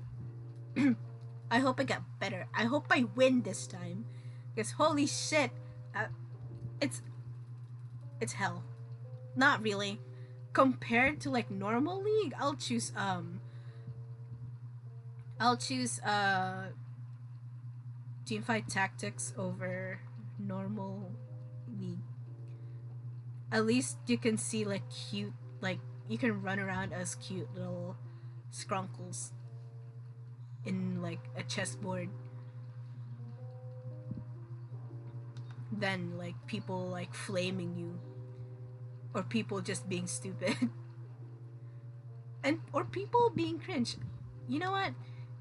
I hope I get better. I hope I win this time because holy shit, uh, it's it's hell. Not really. Compared to like normal League, I'll choose teamfight tactics over normal League. At least you can see like cute, like you can run around as cute little scrunkles in like a chessboard than like people like flaming you or people just being stupid and or people being cringe. You know what?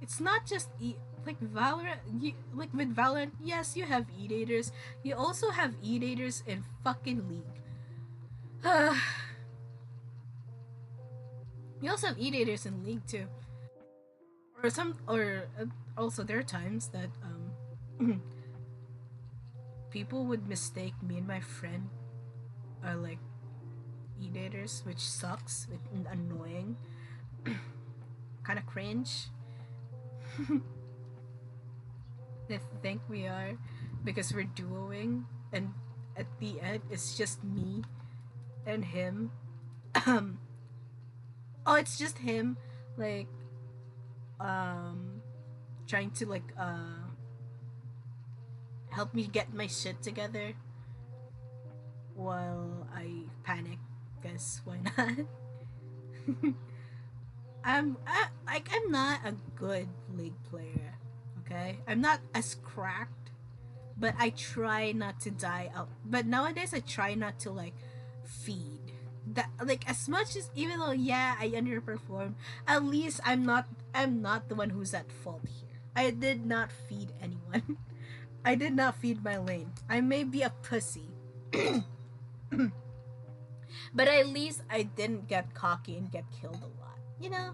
It's not just like Valorant. Like with Valorant, yes, you have eat-aters. You also have eat-aters in fucking League. You also have eat-aters in League too. Or also there are times that people would mistake me and my friend are like eat-aters, which sucks. It's annoying. Kind of cringe. They think we are because we're duoing, and at the end it's just me and him. Oh, it's just him, like um, trying to like help me get my shit together while I panic. Guess why not? I'm not a good League player. Okay, I'm not as cracked, but I try not to die out. But nowadays I try not to like feed that like as much as even though yeah I underperform. At least I'm not the one who's at fault here. I did not feed anyone. I did not feed my lane. I may be a pussy. But at least I didn't get cocky and get killed a lot. You know?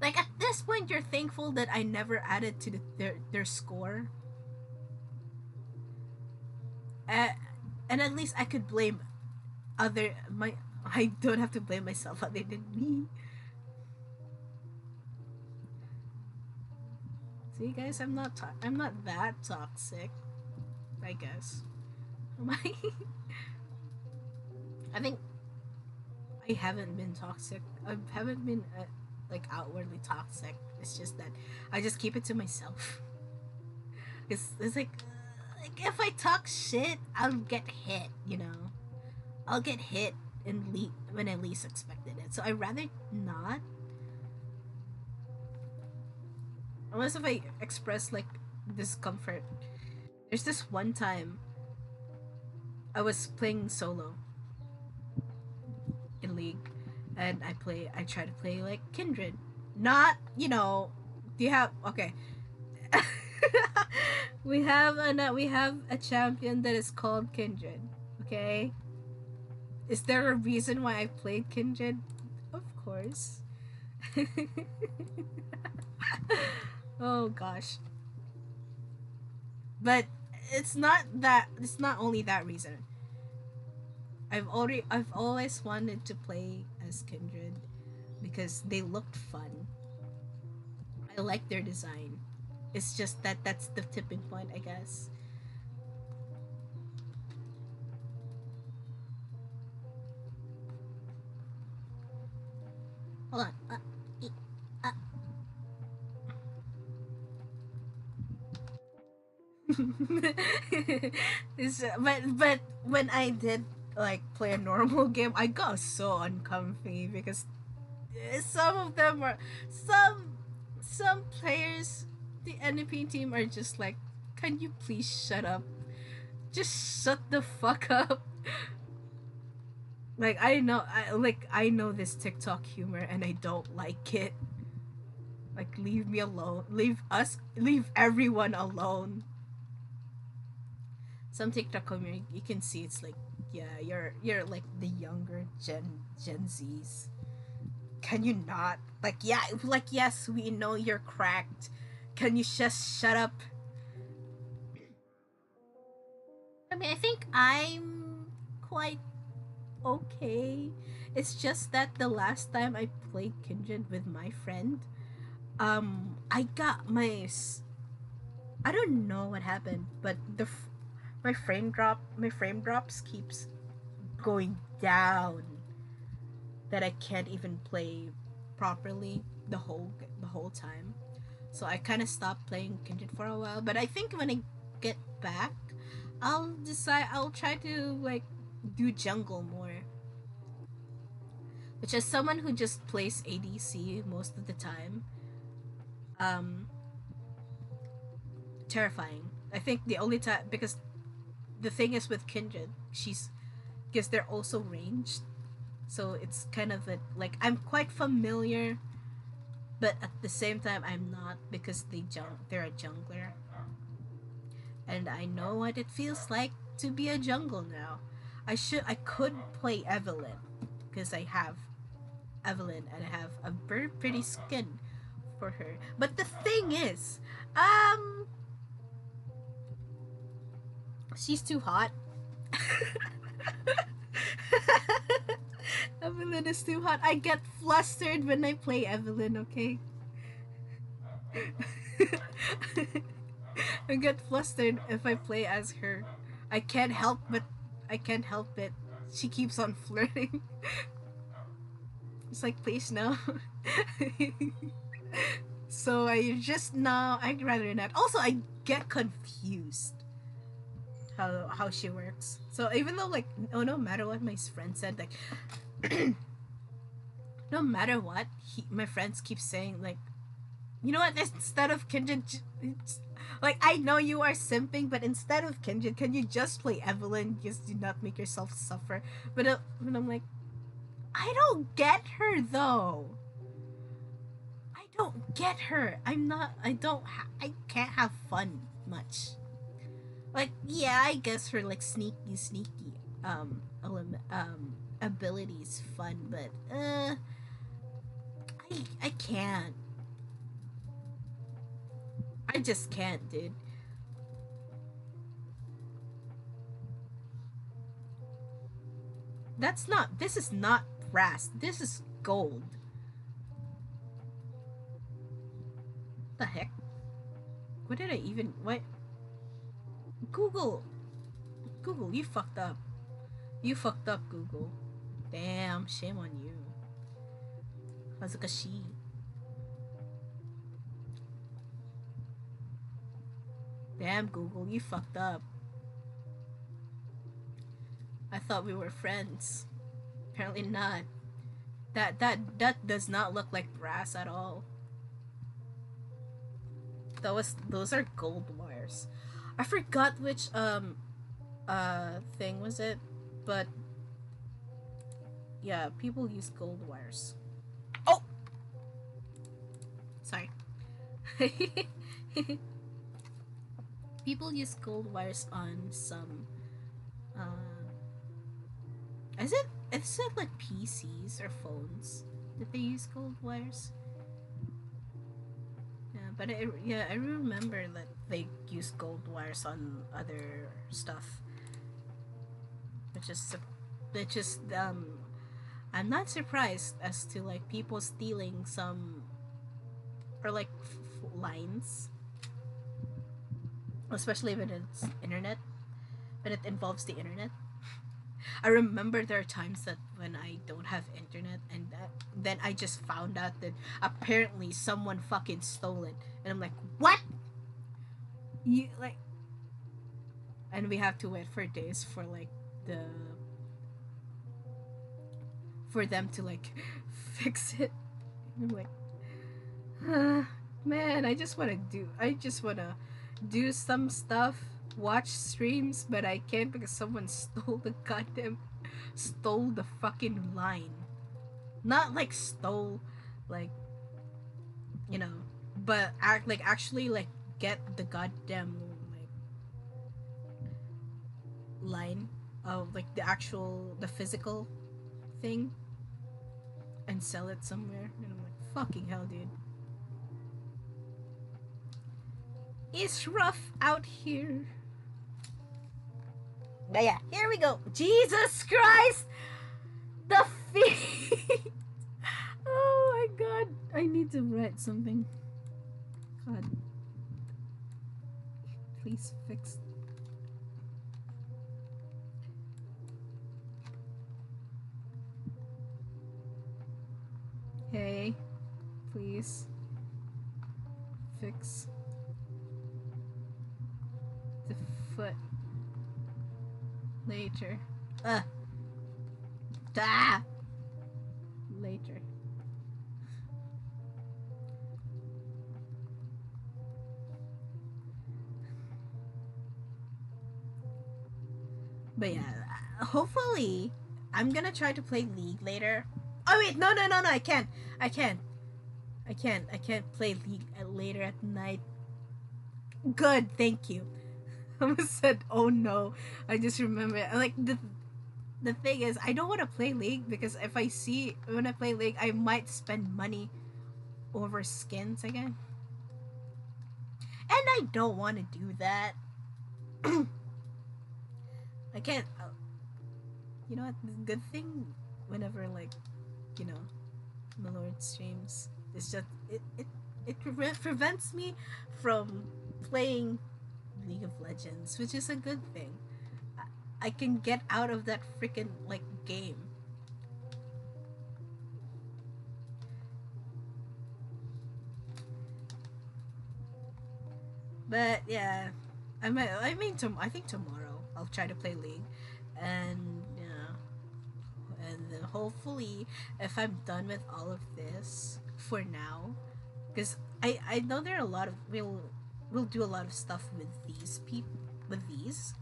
Like at this point you're thankful that I never added to their score. And at least I could blame other my I don't have to blame myself other than me. See guys, I'm not that toxic. I guess. Am I? I think I haven't been toxic. I haven't been like outwardly toxic. It's just that I just keep it to myself. It's like if I talk shit, I'll get hit. You know, I'll get hit when I least expected it. So I rather not. Unless if I express like discomfort. There's this one time I was playing solo in League, and I try to play like Kindred. Not, do you have okay. We have a champion that is called Kindred, okay? Is there a reason why I played Kindred? Of course. Oh gosh. But it's not only that reason. I've always wanted to play as Kindred because they looked fun. I like their design. It's just that that's the tipping point, I guess. Hold on. Uh. but when I did like play a normal game, I got so uncomfy because some of them are some players, the enemy team are just like, can you please shut up? Just shut the fuck up. Like I know this TikTok humor and I don't like it. Like leave me alone. Leave everyone alone. Some TikTok community you can see it's like, yeah, you're like the younger Gen Zs. Can you not? Like yeah, like yes, we know you're cracked. Can you just shut up? I mean, I think I'm quite okay. It's just that the last time I played Kindred with my friend, I got I don't know what happened, but my frame drops keeps going down that I can't even play properly the whole time. So I kind of stopped playing Kindred for a while, but I think when I get back, I'll try to like do jungle more. Which as someone who just plays ADC most of the time, um terrifying. I think the only time, because the thing is with Kindred, she's because they're also ranged, so it's kind of like I'm quite familiar, but at the same time I'm not because they're a jungler, and I know what it feels like to be a jungle now. I could play Evelyn because I have Evelyn and I have a very pretty skin for her. But the thing is, um, she's too hot. Evelyn is too hot. I get flustered when I play Evelyn, okay? I get flustered if I play as her. I can't help but I can't help it. She keeps on flirting. It's like, please no. So I just no, I'd rather not. Also, I get confused how she works. So even though like no matter what my friend said, like no matter what, my friends keep saying like, you know what? Instead of Kindred, like I know you are simping, but instead of Kindred, can you just play Evelyn? Just do not make yourself suffer. But I'm like, I don't get her though. I don't get her. I'm not. I don't. I can't have fun much. Like yeah, I guess her like sneaky abilities fun, but I can't. I just can't, dude. That's not. This is not brass. This is gold. The heck? What did I even? What? Google. Google, you fucked up. You fucked up, Google. Damn, shame on you. Hazakashi. Damn, Google, you fucked up. I thought we were friends. Apparently not. That does not look like brass at all. Those are gold wires. I forgot which thing was it, but yeah, people use gold wires. Oh, sorry. People use gold wires on some. Is it like PCs or phones that they use gold wires? Yeah, but I remember that they use gold wires on other stuff. Which is I'm not surprised as to like people stealing some or like lines, especially when it's internet, when it involves the internet. I remember there are times that when I don't have internet and then I just found out that apparently someone fucking stole it, and I'm like, what? You like, and we have to wait for days for like the for them to like fix it. And I'm like, man, I just want to do some stuff, watch streams, but I can't because someone stole the fucking line. Not like stole, like, you know, but actually like get the goddamn like line of like the physical thing and sell it somewhere. And I'm like, fucking hell, dude. It's rough out here. But yeah, here we go. Jesus Christ! The feet! Oh my god. I need to write something. God. Please fix. Hey. Please. Fix. The foot. Later. Later. But yeah, hopefully I'm gonna try to play League later. Oh wait, no, I can't play League later at night. Good, thank you. I almost said, oh no. I just remember, like, the thing is, I don't want to play League because if I see when I play League, I might spend money over skins again. And I don't want to do that. I can't. You know what? The good thing whenever, like, you know, my Lord streams is just it prevents me from playing League of Legends, which is a good thing. I can get out of that freaking like game. But yeah, I think tomorrow I'll try to play League, and and then hopefully if I'm done with all of this for now, because I know there are a lot of we'll do a lot of stuff with these people with these.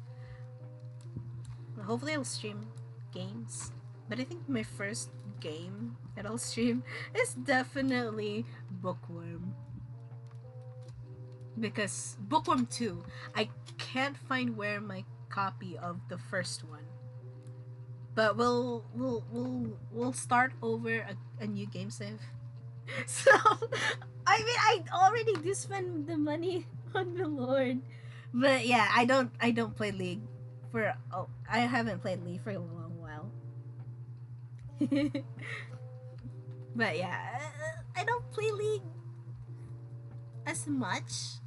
Hopefully I'll stream games, but I think my first game that I'll stream is definitely Bookworm. Because Bookworm 2, I can't find where my copy of the first one. But we'll start over a new game save. So I mean I already do spend the money on the Lord. But yeah, I don't play League I haven't played League for a long while. But yeah, I don't play League as much.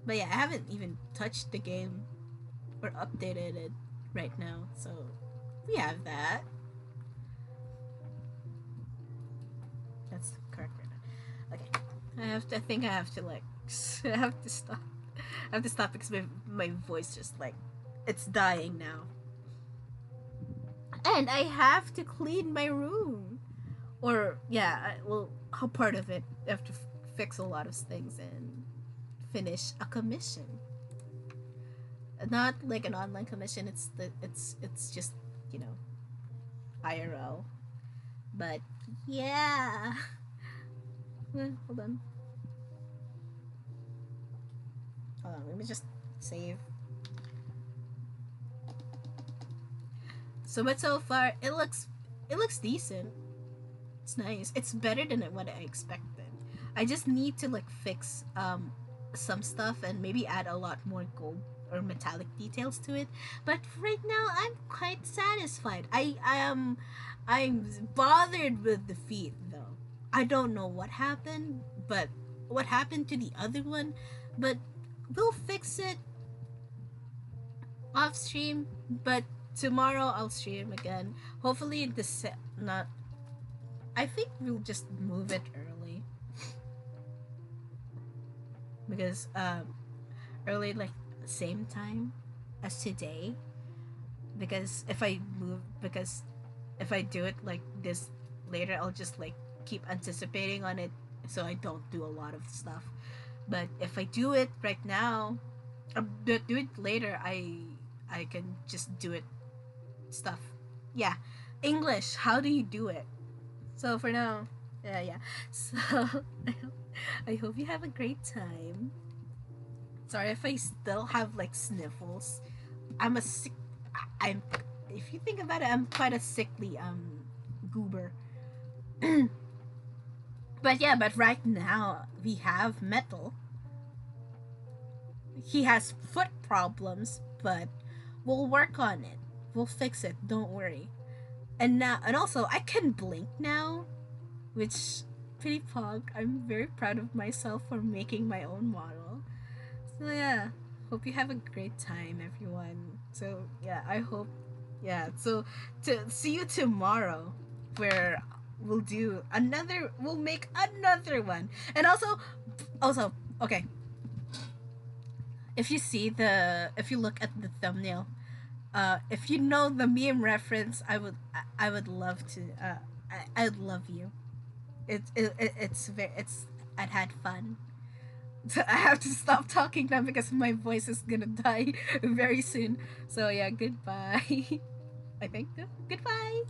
But yeah, I haven't even touched the game or updated it right now, so we have that. That's correct right now. Okay, I think I have to like I have to stop. I have to stop because my voice just like it's dying now. And I have to clean my room. Or yeah, how part of it I have to fix a lot of things and finish a commission. Not like an online commission. It's just, you know, IRL. But yeah. Hold on. Let me just save. But so far it looks decent. It's nice. It's better than what I expected. I just need to like fix some stuff and maybe add a lot more gold or metallic details to it. But right now I'm quite satisfied. I'm bothered with the feet though. I don't know what happened to the other one, but we'll fix it off stream. But tomorrow I'll stream again. Hopefully I think we'll just move it early. Because early like same time as today. Because if I move if I do it like this later, I'll just like keep anticipating on it, so I don't do a lot of stuff. But if I do it right now, but do it later, I can just do it stuff. Yeah, English. How do you do it? So for now, yeah. So I hope you have a great time. Sorry if I still have like sniffles. I'm a sick. I'm. If you think about it, I'm quite a sickly goober. But yeah, but right now we have Metal. He has foot problems, but we'll work on it. We'll fix it. Don't worry. And now, and also, I can blink now, which pretty pog. I'm very proud of myself for making my own model. So yeah, hope you have a great time, everyone. So yeah, I hope. Yeah. So to see you tomorrow, where we'll do another. We'll make another one, and also, okay. If you see if you look at the thumbnail, if you know the meme reference, I would love to. I'd love you. It's I'd had fun. So I have to stop talking now because my voice is gonna die very soon. So yeah, goodbye. I think goodbye.